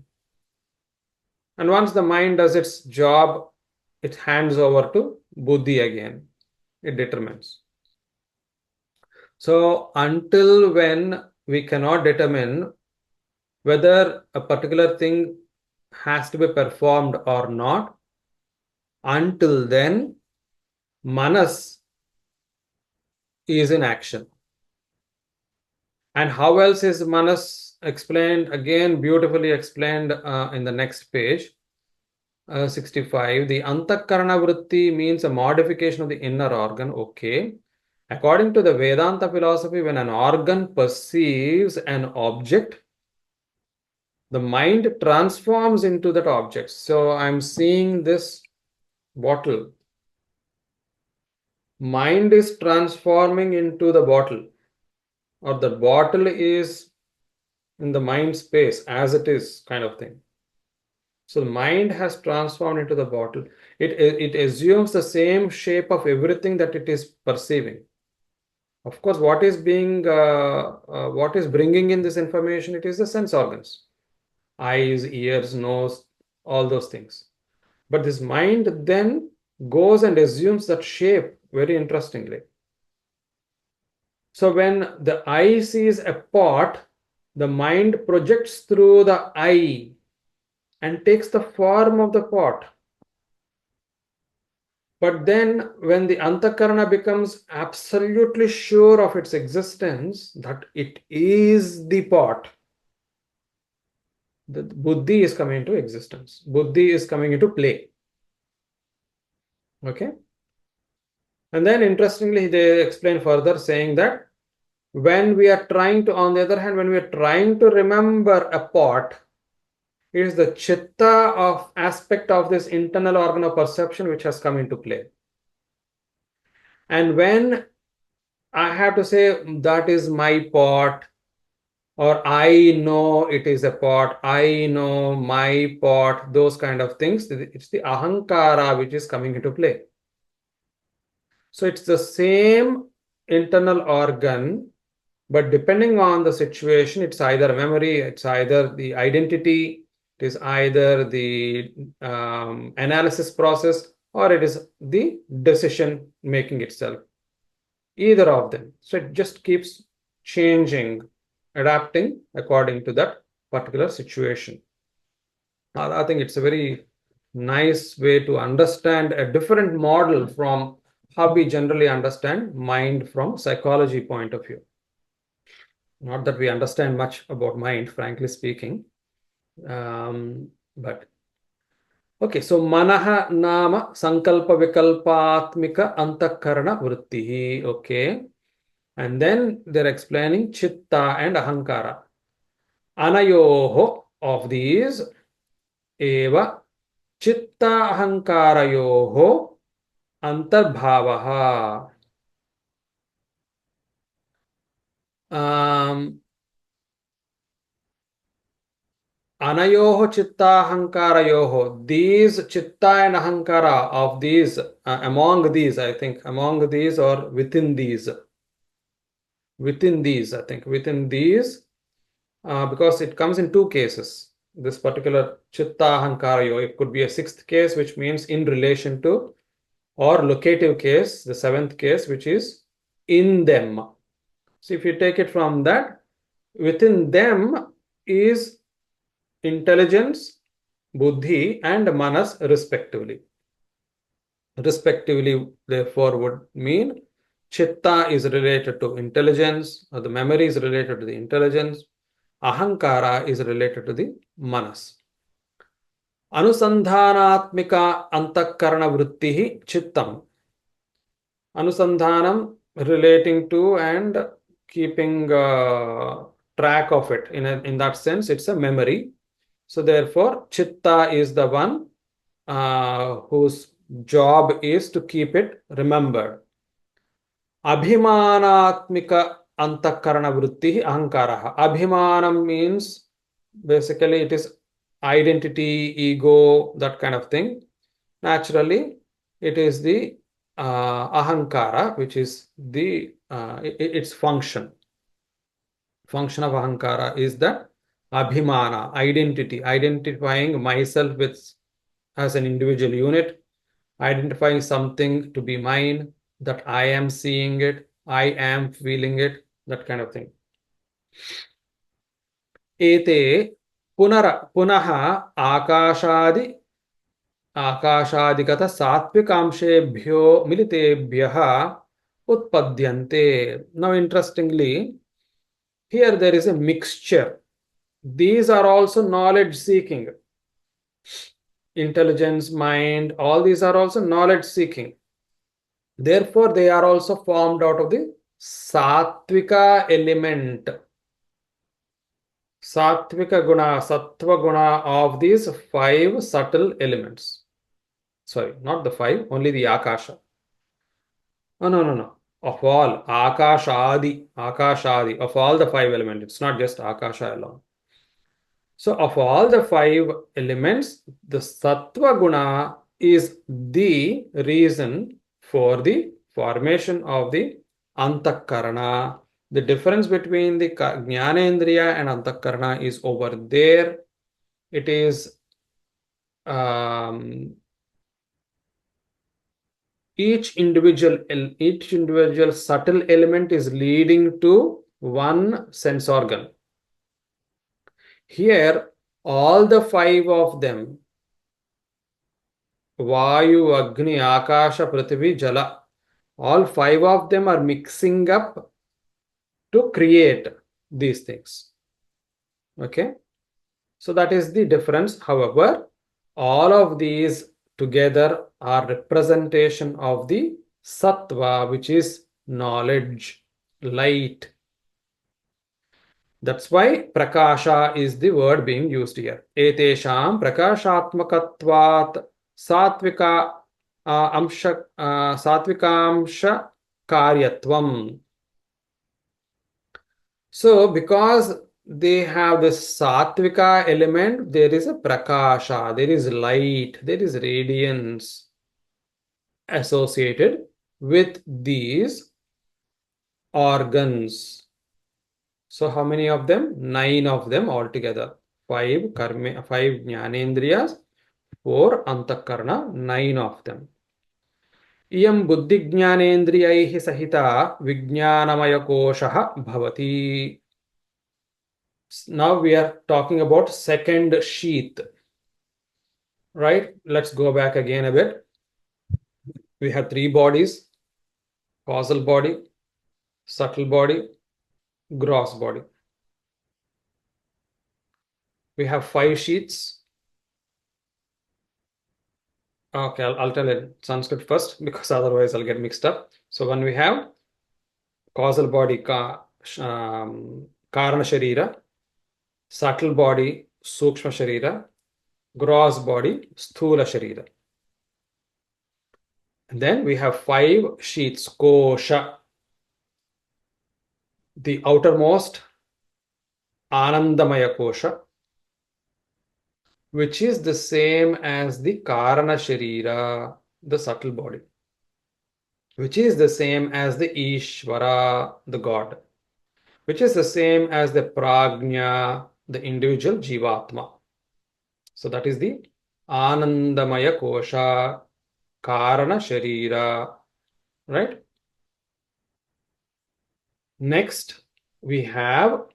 And once the mind does its job, it hands over to buddhi again. It determines. So until when we cannot determine whether a particular thing has to be performed or not, until then, manas is in action. And how else is manas explained? Again, beautifully explained in the next page, 65. The antakarana vritti means a modification of the inner organ. Okay. According to the Vedanta philosophy, when an organ perceives an object, the mind transforms into that object. So I'm seeing this bottle. Mind is transforming into the bottle, or the bottle is in the mind space as it is, kind of thing. So the mind has transformed into the bottle. It assumes the same shape of everything that it is perceiving. Of course, what is bringing in this information? It is the sense organs, eyes, ears, nose, all those things. But this mind then goes and assumes that shape very interestingly. So when the eye sees a pot, the mind projects through the eye and takes the form of the pot. But then when the antakarana becomes absolutely sure of its existence, that it is the pot, the buddhi is coming into existence. Buddhi is coming into play. Okay. And then interestingly, they explain further saying that when we are trying to, on the other hand, when we are trying to remember a pot, it is the chitta of aspect of this internal organ of perception which has come into play. And when I have to say that is my pot, or I know it is a pot, I know my pot, those kind of things, it's the ahankara which is coming into play. So it's the same internal organ, but depending on the situation, it's either memory, it's either the identity, it is either the analysis process, or it is the decision making itself. Either of them. So it just keeps changing, adapting according to that particular situation. I think it's a very nice way to understand a different model from how we generally understand mind from psychology point of view. Not that we understand much about mind, frankly speaking. But okay, so manaha nama sankalpa vikalpatmika antakarana vrittihi. Okay. And then they're explaining chitta and ahankara. Anayoho of these eva chitta ahankarayoho antarbhavaha. Anayoho chitta ahankarayoho. These chitta and ahankara of these, among these, I think, among these or within these. Within these, I think, within these. Because it comes in two cases. This particular chitta ahankara, it could be a sixth case, which means in relation to, or locative case, the seventh case, which is in them. So if you take it from that, within them is intelligence, buddhi, and manas respectively. Respectively, therefore, would mean chitta is related to intelligence, or the memory is related to the intelligence. Ahankara is related to the manas. Anusandhanatmika antakarana vrittihi chittam. Anusandhanam relating to and keeping track of it. In that sense, it's a memory. So therefore, chitta is the one whose job is to keep it remembered. Abhimanatmika antakarana vritti ahankara. Abhimanam means basically it is identity, ego, that kind of thing. Naturally, it is the ahankara, which is the its function. Function of ahankara is that abhimana, identity, identifying myself with as an individual unit, identifying something to be mine, that I am seeing it, I am feeling it, that kind of thing. Ete punaha आकाशादिगत सात्विकांशेभ्यो मिलितेभ्यः उत्पद्यन्ते. Now interestingly, here there is a mixture. These are also knowledge seeking. Intelligence, mind, all these are also knowledge seeking. Therefore, they are also formed out of the sattvika element. Sattvika guna, sattva guna of these 5 subtle elements. Sorry, not the 5, only the akasha. Oh, no. Of all, akashadi, of all the 5 elements. It's not just akasha alone. So, of all the 5 elements, the sattva guna is the reason for the formation of the antakarana. The difference between the jnanendriya and antakarana is over there. It is each individual subtle element is leading to one sense organ. Here, all the 5 of them, Vayu, Agni, Akasha, Prithvi, Jala, all 5 of them are mixing up to create these things. Okay? So that is the difference. However, all of these together are representation of the sattva, which is knowledge, light. That's why prakasha is the word being used here. Etesham prakashatmakatvat sattvika sattvikamsha karyatvam. So because they have the sattvika element, there is a prakasha, there is light, there is radiance associated with these organs. So how many of them? 9 of them altogether. 5 jnanendriyas, 4 antakarna, 9 of them. इयं बुद्धिज्ञानेन्द्रियैः सहिता विज्ञानमयकोशः भवति. Now we are talking about second sheath. Right? Let's go back again a bit. We have 3 bodies: causal body, subtle body, gross body. We have 5 sheaths. Okay, I'll tell it Sanskrit first because otherwise I'll get mixed up. So when we have causal body, Karana Sharira, subtle body, Sukshma Sharira, gross body, Sthula Sharira. And then we have 5 sheaths, Kosha. The outermost, Anandamaya Kosha, which is the same as the Karana Sharira, the subtle body, which is the same as the Ishvara, the God, which is the same as the Prajna, the individual Jivatma. So that is the Anandamaya Kosha, Karana Sharira, right? Next, we have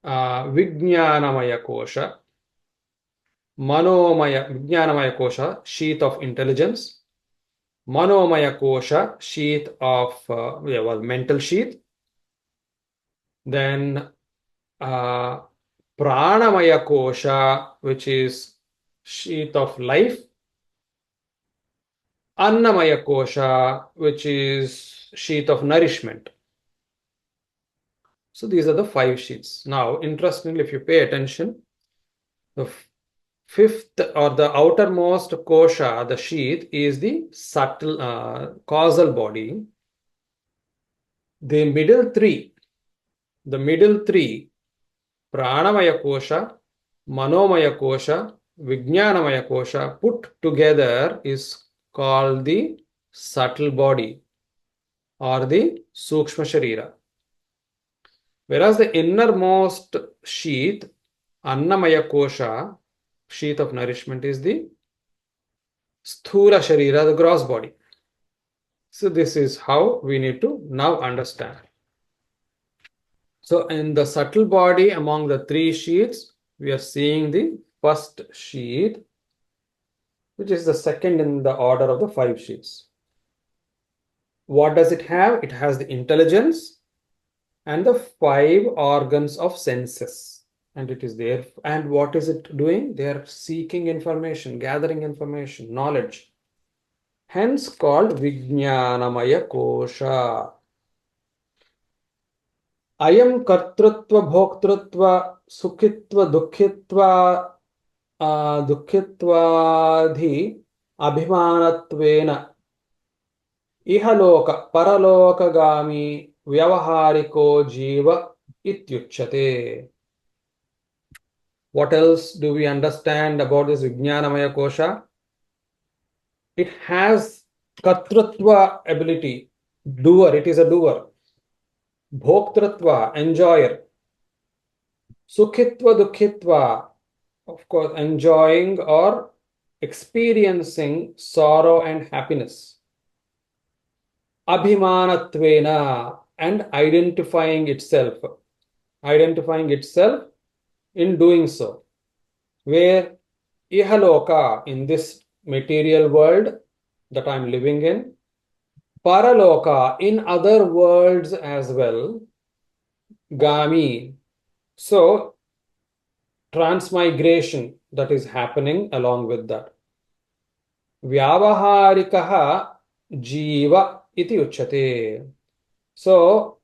Vijnanamaya Kosha, Manomaya, Vijnanamaya Kosha, sheath of intelligence, Manomaya Kosha, sheath of mental sheath, then Pranamaya Kosha, which is sheath of life, Annamaya Kosha, which is sheath of nourishment. So these are the 5 sheaths. Now, interestingly, if you pay attention, the fifth or the outermost kosha, the sheath, is the subtle causal body. The middle three, Pranamaya Kosha, Manomaya Kosha, Vijnanamaya Kosha, put together is called the subtle body or the Sukshma Sharira. Whereas the innermost sheath, Annamaya Kosha, sheath of nourishment, is the Sthula Sharira, the gross body. So this is how we need to now understand. So in the subtle body, among the 3 sheaths, we are seeing the first sheath, which is the second in the order of the 5 sheaths. What does it have? It has the intelligence and the 5 organs of senses. And it is there. And what is it doing? They are seeking information, gathering information, knowledge. Hence called Vijnanamaya Kosha. Ayam kartrutva bhoktrutva sukhitva dukhitvadhi abhimanatvena ihaloka paralokagami vyavahariko jiva ityuchyate. What else do we understand about this Vijnanamaya Kosha? It has Kartrutva ability, doer, it is a doer. Bhoktrutva, enjoyer. Sukhitva Dukhitva, of course, enjoying or experiencing sorrow and happiness. Abhimanatvena, and identifying itself in doing so. Where Ihaloka, in this material world that I'm living in, Paraloka, in other worlds as well, Gami. So, transmigration that is happening along with that. Vyavaharikaha jiva iti uchyate. So,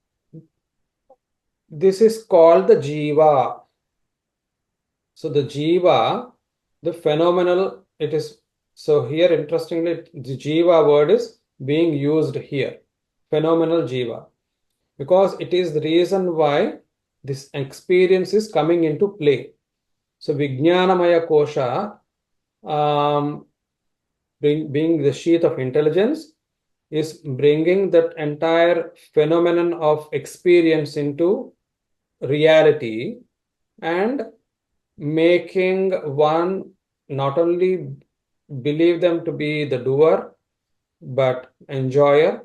this is called the jiva. So, the jiva, the phenomenal, it is, so here interestingly, the jiva word is being used here, phenomenal jiva, because it is the reason why this experience is coming into play. So Vijnanamaya Kosha, being the sheath of intelligence, is bringing that entire phenomenon of experience into reality and making one not only believe them to be the doer, but enjoyer,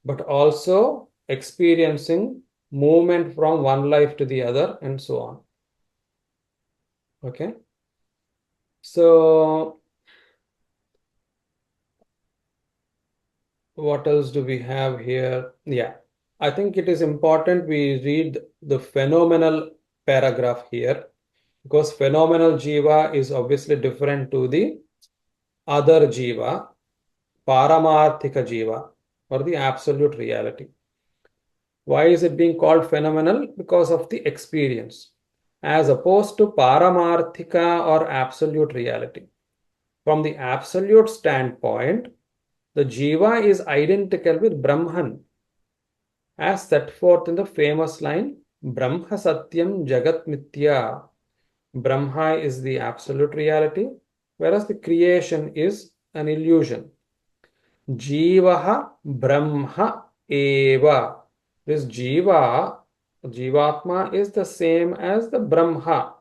but also experiencing movement from one life to the other and so on. Okay. So what else do we have here? Yeah, I think it is important we read the phenomenal paragraph here, because phenomenal jiva is obviously different to the other jiva, paramarthika jiva, or the absolute reality. Why is it being called phenomenal? Because of the experience, as opposed to paramarthika or absolute reality. From the absolute standpoint, the jiva is identical with Brahman, as set forth in the famous line, Brahma Satyam Jagat Mithya. Brahma is the absolute reality, whereas the creation is an illusion. Jivaha Brahma Eva. This Jivatma is the same as the Brahma.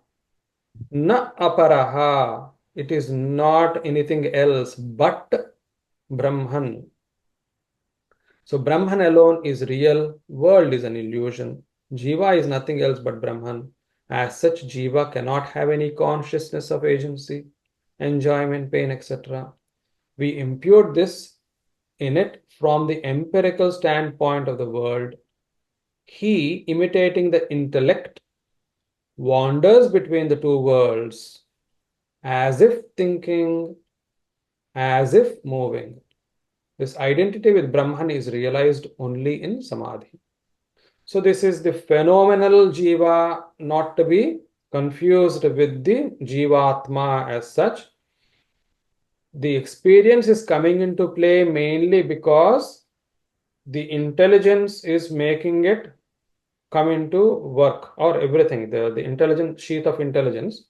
Na aparaha. It is not anything else but Brahman. So Brahman alone is real, world is an illusion. Jiva is nothing else but Brahman. As such, Jiva cannot have any consciousness of agency, enjoyment, pain, etc. We impute this in it from the empirical standpoint of the world. He, imitating the intellect, wanders between the two worlds, as if thinking, as if moving. This identity with Brahman is realized only in Samadhi. So this is the phenomenal jiva, not to be confused with the jivatma as such. The experience is coming into play mainly because the intelligence is making it come into work, or everything. The intelligent sheath of intelligence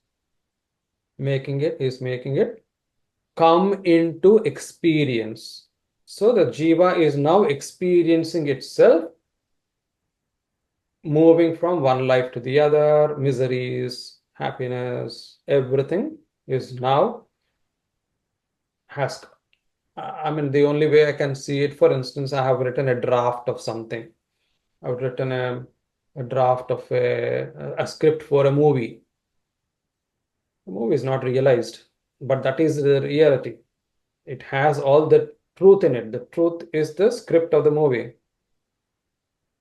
making it come into experience. So the jiva is now experiencing itself, moving from one life to the other, miseries, happiness, everything is now has. I mean, the only way I can see it, for instance, I have written a draft of something. I've written a draft of a script for a movie. The movie is not realized, but that is the reality. It has all the truth in it. The truth is the script of the movie.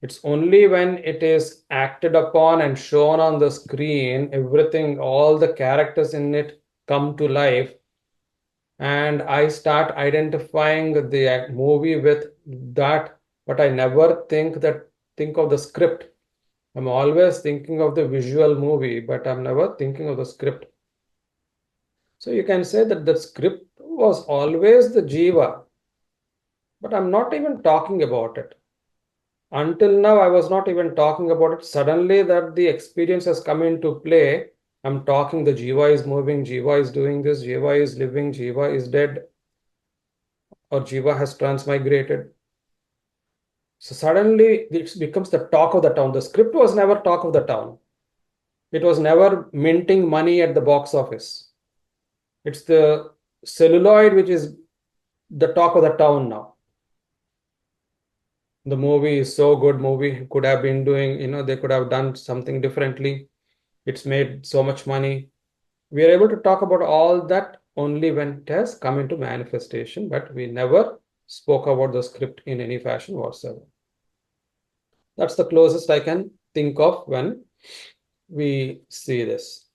It's only when it is acted upon and shown on the screen, everything, all the characters in it come to life, and I start identifying the movie with that, but I never think of the script. I'm always thinking of the visual movie, but I'm never thinking of the script. So you can say that the script was always the jiva, but I'm not even talking about it. Until now, I was not even talking about it. Suddenly that the experience has come into play, I'm talking, the jiva is moving, jiva is doing this, jiva is living, jiva is dead, or jiva has transmigrated. So suddenly it becomes the talk of the town. The script was never talk of the town. It was never minting money at the box office. It's the celluloid which is the talk of the town now. The movie is so good, movie could have been doing, they could have done something differently. It's made so much money. We are able to talk about all that only when it has come into manifestation, but we never spoke about the script in any fashion whatsoever. That's the closest I can think of when we see this.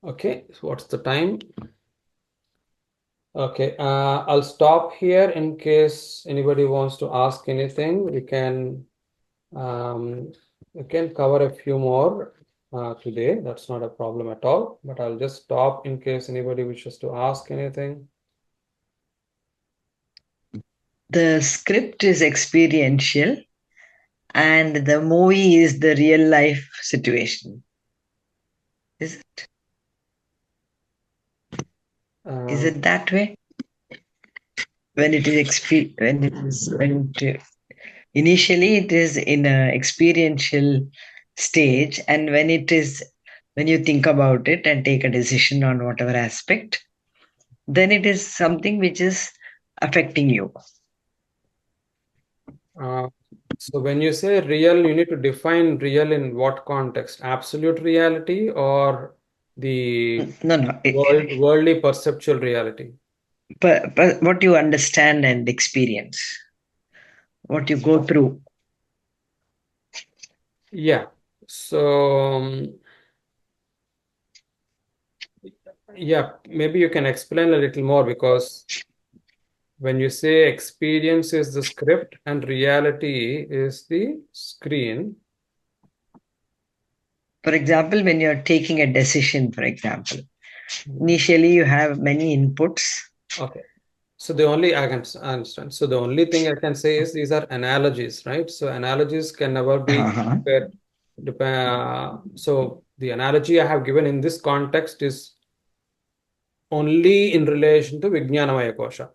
Okay, so what's the time? Okay, I'll stop here in case anybody wants to ask anything. We can cover a few more today. That's not a problem at all, but I'll just stop in case anybody wishes to ask anything. The script is experiential and the movie is the real life situation. Is it? Is it that way? initially it is in a experiential stage, and when you think about it and take a decision on whatever aspect, then it is something which is affecting you. So when you say real, you need to define real in what context? Absolute reality or the No, worldly perceptual reality? but what you understand and experience, what you go through. Yeah. So, yeah, maybe you can explain a little more, because when you say experience is the script and reality is the screen. For example, when you're taking a decision, for example, initially you have many inputs. Okay. So the only I can understand. So the only thing I can say is these are analogies, right? So analogies can never be compared. So the analogy I have given in this context is only in relation to Vijnanamaya Kosha.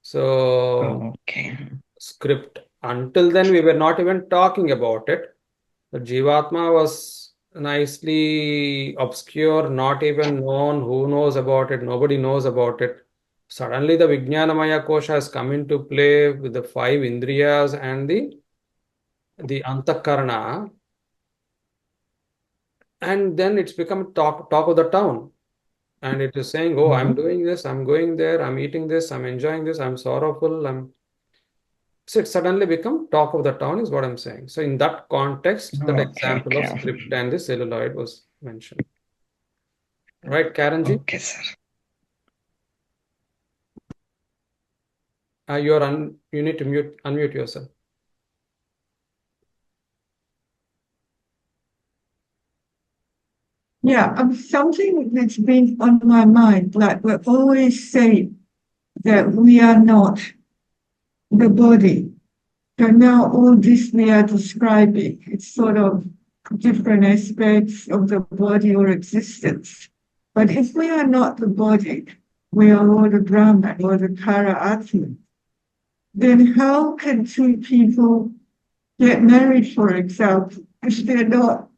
So Okay. script. Until then, we were not even talking about it. The Jivatma was nicely obscure, not even known. Who knows about it? Nobody knows about it. Suddenly, the Vijnanamaya Kosha has come into play with the 5 Indriyas and the Antakarana, and then it's become talk of the town. And it is saying, oh, I'm doing this, I'm going there, I'm eating this, I'm enjoying this, I'm sorrowful, So it suddenly become talk of the town is what I'm saying. So in that context, that example of script and the celluloid was mentioned. Right, Karanji? Okay, sir. You need to unmute yourself. Yeah, something that's been on my mind, like we always say that we are not the body. So now all this we are describing, it's sort of different aspects of the body or existence. But if we are not the body, we are all the Brahman or the Para-Atma, then how can two people get married, for example, if they're not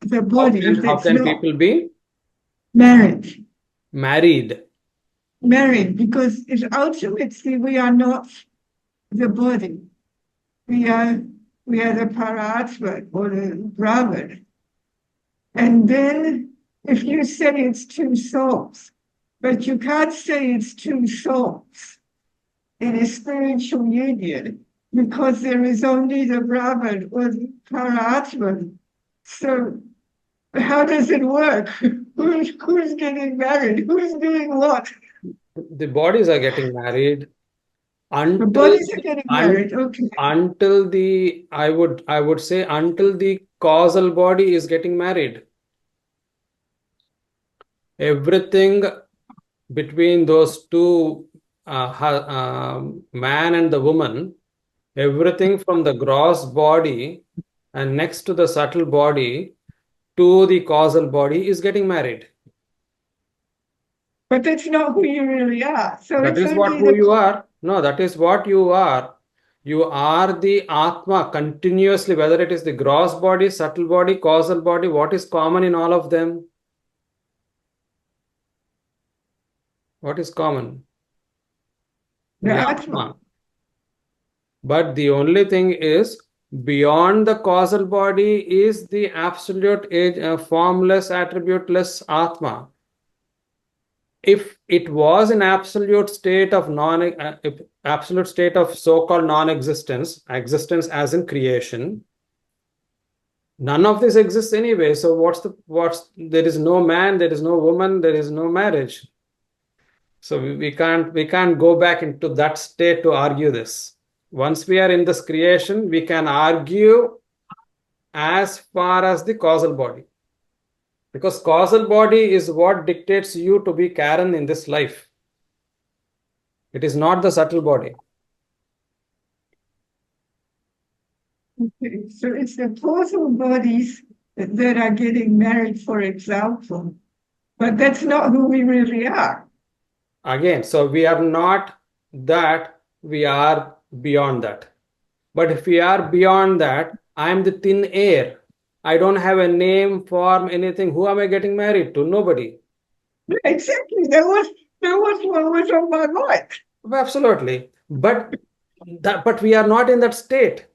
the body? How can people be married? Married, because ultimately we are not the body. We are the Paratma or the Brahman. And then if you say it's two souls, but you can't say it's two souls in a spiritual union, because there is only the Brahman or the Paratma. So how does it work? Who's getting married? Who's doing what? The bodies are getting married The bodies are getting married. Okay. Until I would say until the causal body is getting married. Everything between those two, man and the woman, everything from the gross body and next to the subtle body to the causal body is getting married. But that's not who you really are. So that is what who you are. No, that is what you are. You are the Atma continuously, whether it is the gross body, subtle body, causal body. What is common in all of them? What is common? The Atma. But the only thing is, beyond the causal body is the absolute formless, attributeless Atma. If it was an absolute state of absolute state of so-called non-existence, existence as in creation, none of this exists anyway. So there is no man, there is no woman, there is no marriage. So we can't go back into that state to argue this. Once we are in this creation, we can argue as far as the causal body. Because causal body is what dictates you to be Karen in this life. It is not the subtle body. Okay, so it's the causal bodies that are getting married, for example. But that's not who we really are. Again, so we are not that, we are beyond that. But if we are beyond that, I am the thin air. I don't have a name, form, anything. Who am I getting married to? Nobody. Exactly. That was what was on my mind. Absolutely. But we are not in that state.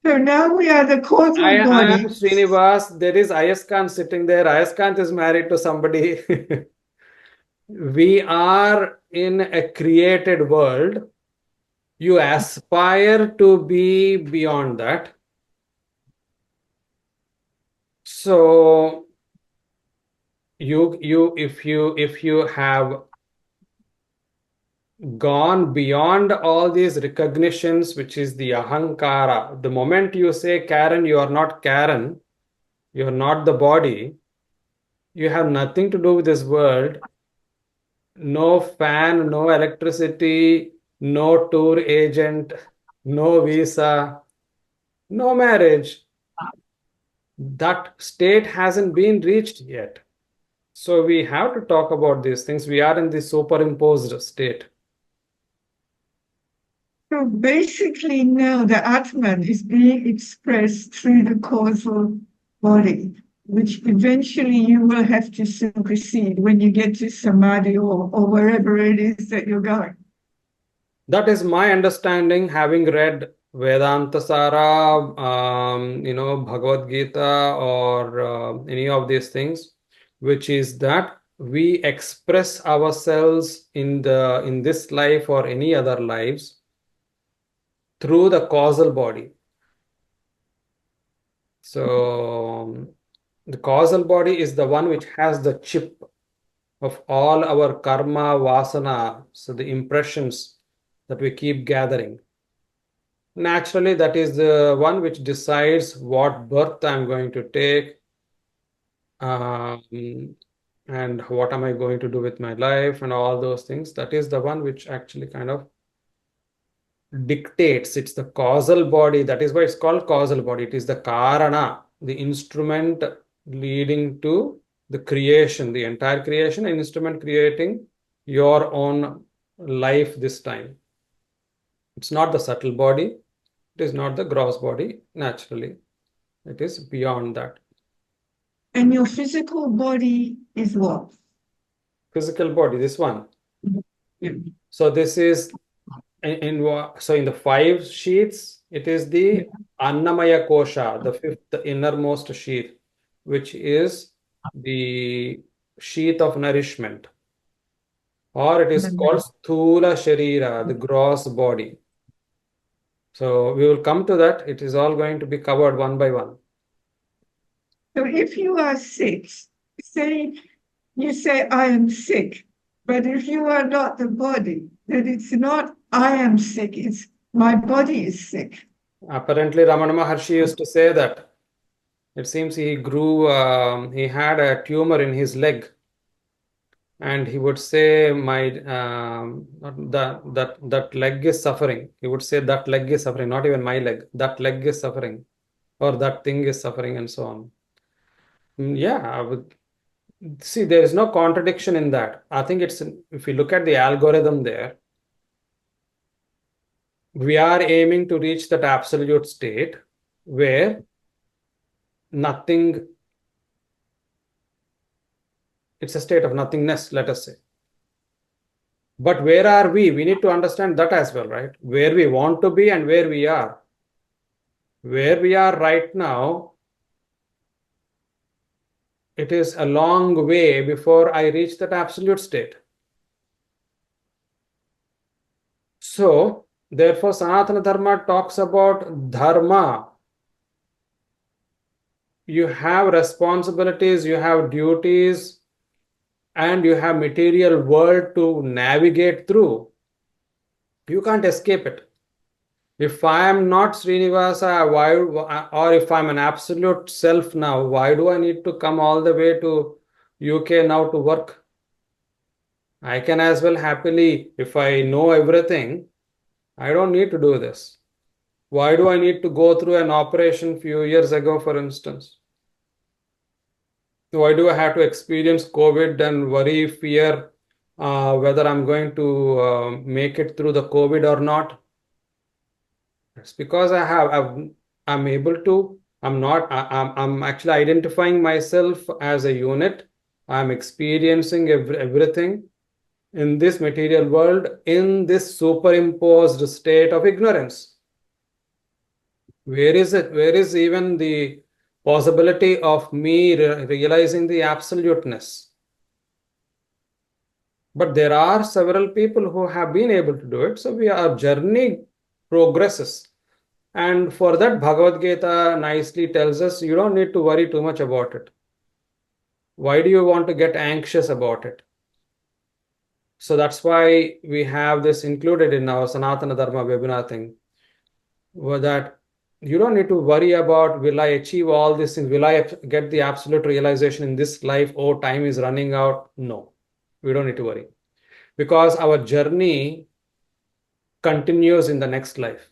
So now we are the causal I am body. Srinivas. There is Ayaskant sitting there. Ayaskant is married to somebody. We are in a created world. You aspire to be beyond that. So if you have gone beyond all these recognitions, which is the ahankara, the moment you say Karen, you are not Karen, you are not the body, you have nothing to do with this world, no fan, no electricity, no tour agent, no visa, no marriage. That state hasn't been reached yet. So we have to talk about these things. We are in the superimposed state. So basically now the Atman is being expressed through the causal body, which eventually you will have to supersede when you get to Samadhi or wherever it is that you're going. That is my understanding, having read Vedantasara, Bhagavad Gita, or any of these things, which is that we express ourselves in this life or any other lives through the causal body. So the causal body is the one which has the chip of all our karma, vasana, so the impressions that we keep gathering. Naturally, that is the one which decides what birth I'm going to take, and what am I going to do with my life and all those things. That is the one which actually kind of dictates. It's the causal body. That is why it's called causal body. It is the karana, the instrument leading to the creation, the entire creation, an instrument creating your own life this time. It's not the subtle body. It is not the gross body, naturally. It is beyond that. And your physical body is what? Physical body, this one. Yeah. So this is in the 5 sheaths, it is the Annamaya Kosha, the 5th innermost sheath, which is the sheath of nourishment. Or it is called Sthula Sharira, the gross body. So we will come to that. It is all going to be covered one by one. So if you are sick, you say, I am sick. But if you are not the body, then it's not I am sick, it's my body is sick. Apparently, Ramana Maharshi used to say that. It seems he had a tumor in his leg. And he would say, that leg is suffering. He would say that leg is suffering, not even my leg. That leg is suffering, or that thing is suffering, and so on. Yeah, I would see there is no contradiction in that. I think if you look at the algorithm there, we are aiming to reach that absolute state where nothing, it's a state of nothingness, let us say. But where are we? We need to understand that as well, right? Where we want to be and where we are. Where we are right now, it is a long way before I reach that absolute state. So, therefore, Sanatana Dharma talks about dharma. You have responsibilities, you have duties, and you have material world to navigate through. You can't escape it. If I am not Srinivasa, or if I'm an absolute self now, why do I need to come all the way to UK now to work? I can as well happily, if I know everything, I don't need to do this. Why do I need to go through an operation few years ago, for instance? Why do I have to experience COVID and worry, fear whether I'm going to make it through the COVID or not? It's because I'm able to. I'm not. I'm actually identifying myself as a unit. I'm experiencing everything in this material world in this superimposed state of ignorance. Where is it? Where is even the possibility of me realizing the absoluteness? But there are several people who have been able to do it. So our journey progresses. And for that, Bhagavad Gita nicely tells us you don't need to worry too much about it. Why do you want to get anxious about it? So that's why we have this included in our Sanatana Dharma webinar thing, where that you don't need to worry about, will I achieve all these things? Will I get the absolute realization in this life? Oh, time is running out. No, we don't need to worry, because our journey continues in the next life.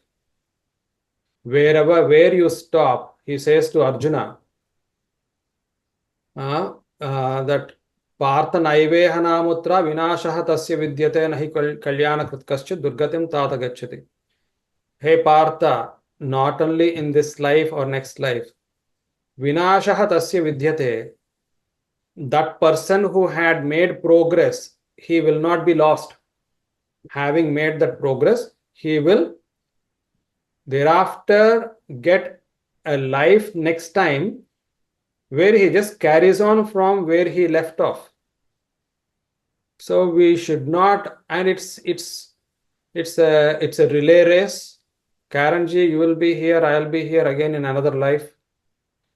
Where you stop, he says to Arjuna, that Partha naiveha namutra vinashah tasya vidyate nahi kalyana krit kaschit durgatim tata gacchati. Hey Partha, not only in this life or next life, vinashah tasya vidyate, that person who had made progress, he will not be lost. Having made that progress, he will thereafter get a life next time where he just carries on from where he left off. So we should not, and it's a relay race. Karanji, you will be here, I'll be here again in another life.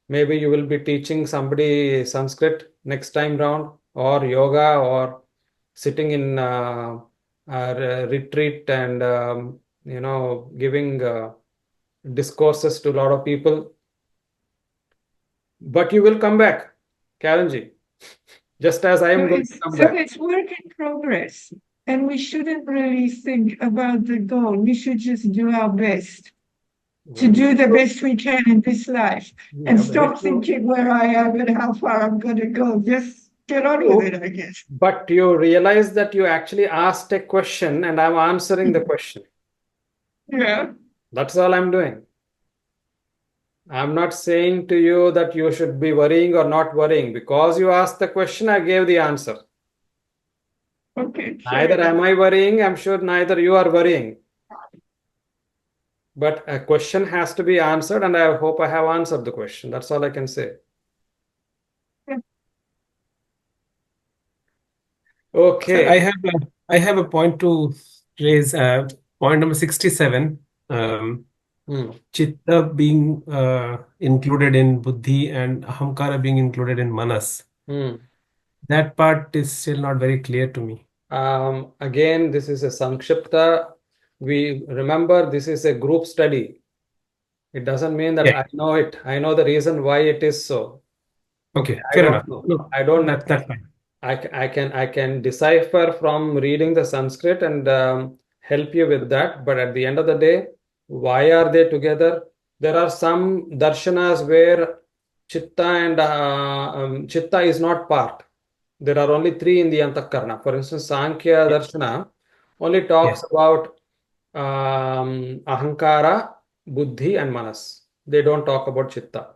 Maybe you will be teaching somebody Sanskrit next time round, or yoga, or sitting in a retreat and giving discourses to a lot of people. But you will come back, Karanji, just as I am going to come back. It's work in progress, and we shouldn't really think about the goal. We should just do our best to do the best we can in this life, and stop thinking where I am and how far I'm going to go. Just get on with it, I guess. But you realize that you actually asked a question and I'm answering the question. Yeah. That's all I'm doing. I'm not saying to you that you should be worrying or not worrying. Because you asked the question, I gave the answer. Okay. Neither am I worrying. I'm sure neither you are worrying. But a question has to be answered, and I hope I have answered the question. That's all I can say. Yeah. Okay. So I have a point to raise. Point number 67. Chitta being included in buddhi and ahamkara being included in manas. That part is still not very clear to me. Again, this is a Sankshipta. We remember this is a group study. It doesn't mean that Yeah. I know it. I know the reason why it is so. Okay, I fair don't enough. know. No, I don't know. that's fine. I can decipher from reading the Sanskrit and help you with that. But at the end of the day, why are they together? There are some darshanas where chitta and chitta is not part. There are only three in the Antakarna. For instance, Sankhya Darshana only talks about Ahankara, Buddhi, and Manas. They don't talk about Chitta.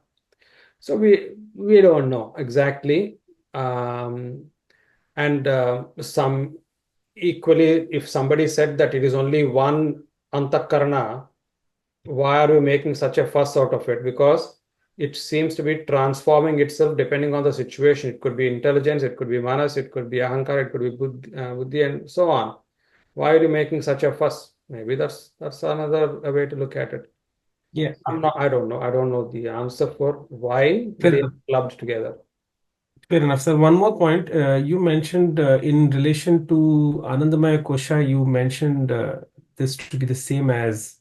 So we don't know exactly. And some equally, if somebody said that it is only one Antakarna, why are we making such a fuss out of it? Because it seems to be transforming itself depending on the situation. It could be intelligence, it could be manas, it could be ahankara, it could be buddhi, and so on. Why are you making such a fuss? Maybe that's another way to look at it. Yeah. I don't know. I don't know the answer for why Fair they enough. clubbed together. Fair enough, sir. One more point. You mentioned in relation to Anandamaya Kosha, you mentioned this to be the same as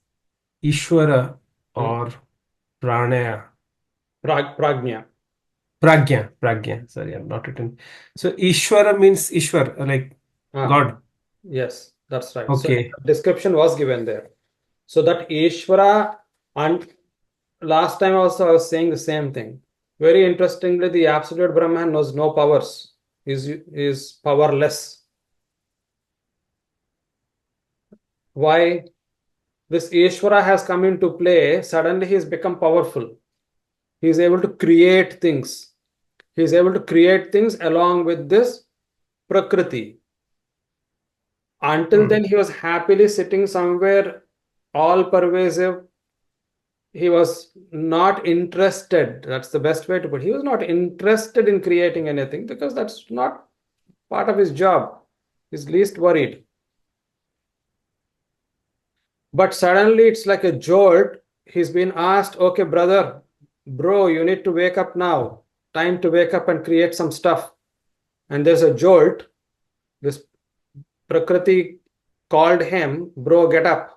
Ishvara or Pranaya. Pragnya. Pragya. Sorry, I've not written. So Ishvara means Ishwar, like God. Yes, that's right. Okay. So description was given there. So that Ishvara, and last time also I was saying the same thing. Very interestingly, the absolute Brahman knows no powers. Is powerless. Why? This Ishvara has come into play. Suddenly he has become powerful. He is able to create things. He is able to create things along with this Prakriti. Until then, he was happily sitting somewhere, all pervasive. He was not interested. That's the best way to put it. He was not interested in creating anything because that's not part of his job. He's least worried. But suddenly it's like a jolt. He's been asked, okay, brother, bro, you need to wake up now. Time to wake up and create some stuff. And there's a jolt. This Prakriti called him, bro, get up.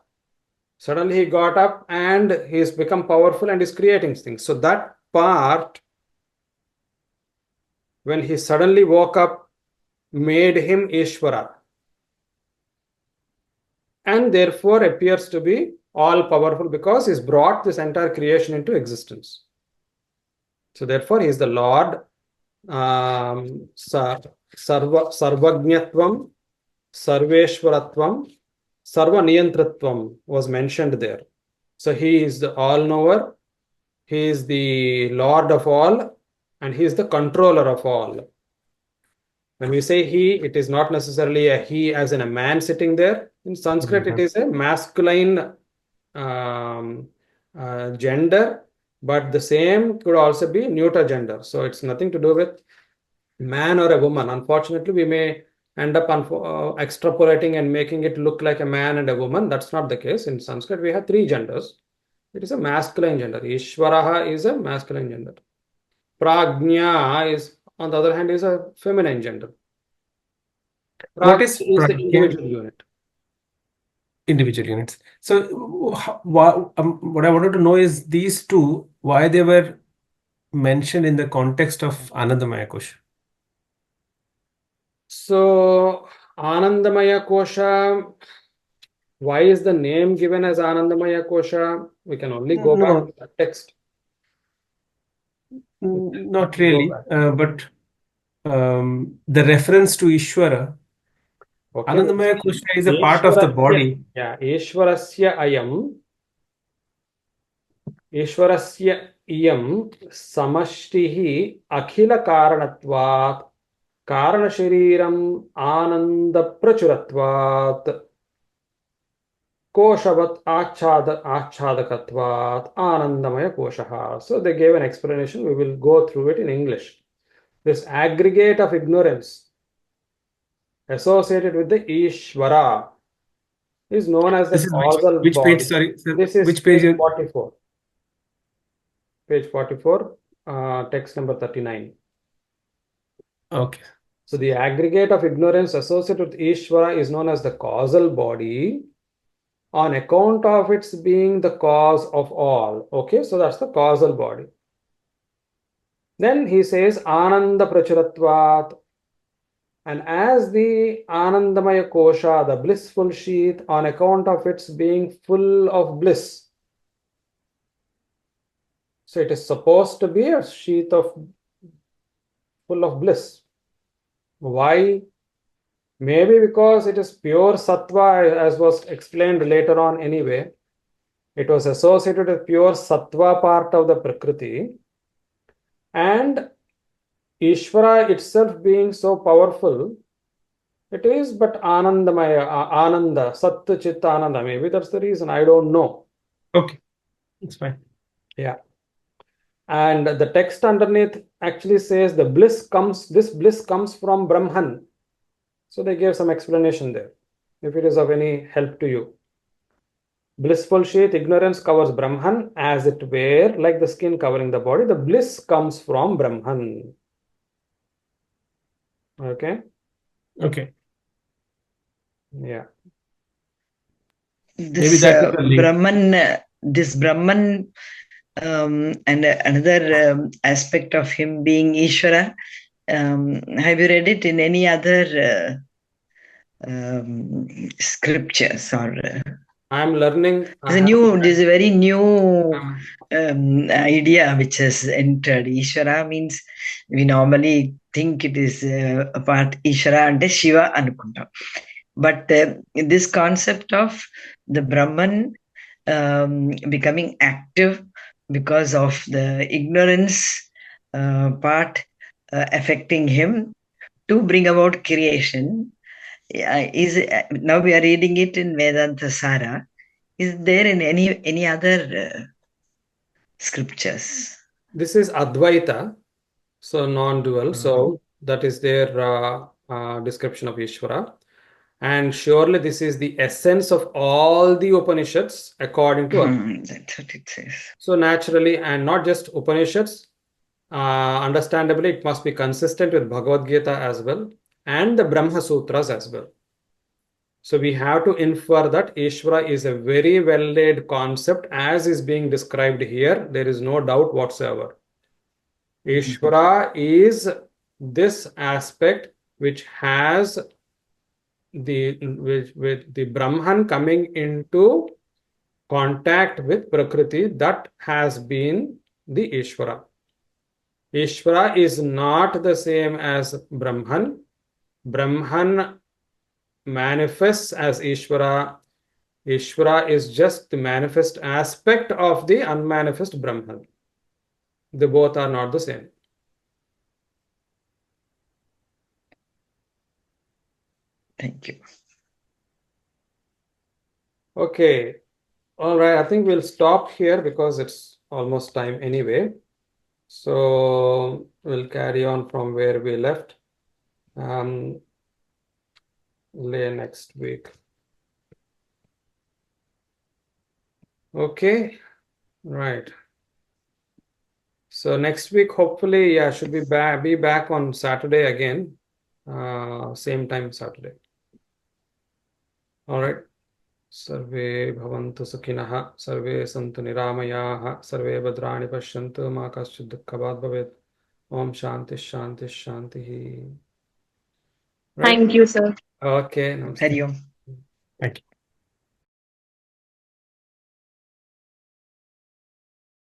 Suddenly he got up and he's become powerful and is creating things. So that part, when he suddenly woke up, made him Ishvara. And therefore appears to be all powerful because he's brought this entire creation into existence. So therefore he is the Lord. Sarvajñatvam, Sarveshwaratvam, Sarvaniyantratvam was mentioned there. So he is the all-knower, he is the Lord of all, and he is the controller of all. When we say he, it is not necessarily a he as in a man sitting there. In Sanskrit, it is a masculine gender, but the same could also be neuter gender. So it's nothing to do with man or a woman. Unfortunately, we may end up extrapolating and making it look like a man and a woman. That's not the case. In Sanskrit, we have three genders. It is a masculine gender. Ishvaraha is a masculine gender. Prajna is, on the other hand, is a feminine gender. What is the Prajna? individual unit? Individual units. So what I wanted to know is these two, why they were mentioned in the context of Anandamaya Kosha. So Anandamaya Kosha, why is the name given as Anandamaya Kosha? We can only go back to the text. Not really, but the reference to Ishvara, Okay. Anandamaya Kosha is a part of the body. Yeah, Ishvarasya ayam, Ishvarasya iyam samashtihi akhila karanatvat karana shariram ananda prachuratvat koshavat achadakatvat anandamaya koshaha. So they gave an explanation. We will go through it in English. This aggregate of ignorance associated with the Ishvara is known as the causal which body. page? Sorry, sir, This is which page? 44. Page 44, text number 39. Okay. So the aggregate of ignorance associated with Ishvara is known as the causal body on account of its being the cause of all. Okay, so that's the causal body. Then he says Ananda Prachuratvat. And as the Anandamaya Kosha, the blissful sheath, on account of its being full of bliss. So it is supposed to be a sheath full of bliss. Why? Maybe because it is pure sattva, as was explained later on anyway. It was associated with pure sattva part of the Prakriti. And Ishvara itself being so powerful, it is but Anandamaya, Ananda, Satta Chitta Ananda. Maybe that's the reason. I don't know. Okay, it's fine. Yeah. And the text underneath actually says this bliss comes from Brahman. So they gave some explanation there, if it is of any help to you. Blissful sheath, ignorance covers Brahman as it were, like the skin covering the body. The bliss comes from Brahman. Okay? Okay. Yeah. This Brahman, and another aspect of him being Ishvara, have you read it in any other scriptures or I'm learning. This is a very new I'm- idea which has entered. Ishvara means we normally think it is a part Ishvara and Shiva anukuntam. But this concept of the Brahman becoming active because of the ignorance part affecting him to bring about creation is now we are reading it in Vedantasara. Is there in any other scriptures? This is Advaita, so non-dual. So that is their description of Ishvara. And surely this is the essence of all the Upanishads according to Advaita. That's what it says. So naturally, and not just Upanishads, understandably, it must be consistent with Bhagavad Gita as well and the Brahma Sutras as well. So we have to infer that Ishvara is a very well-laid concept as is being described here. There is no doubt whatsoever. Ishvara is this aspect which has with the Brahman coming into contact with Prakriti, that has been the Ishvara. Ishvara is not the same as Brahman. Brahman manifests as Ishvara. Ishvara is just the manifest aspect of the unmanifest Brahman. They both are not the same. Thank you. Okay. All right. I think we'll stop here because it's almost time anyway. So we'll carry on from where we left. Next week. Okay. Right. So next week, hopefully, should be back on Saturday again. Same time Saturday. All right. Sarve bhavantu sukhinah, sarve santu niramayah, sarve bhadrani pashyantu, ma kaschid dukkhabad bhavet. Om shanti shanti shanti. Right. Thank you, sir. Okay. Namaste. Hari Om. Thank you.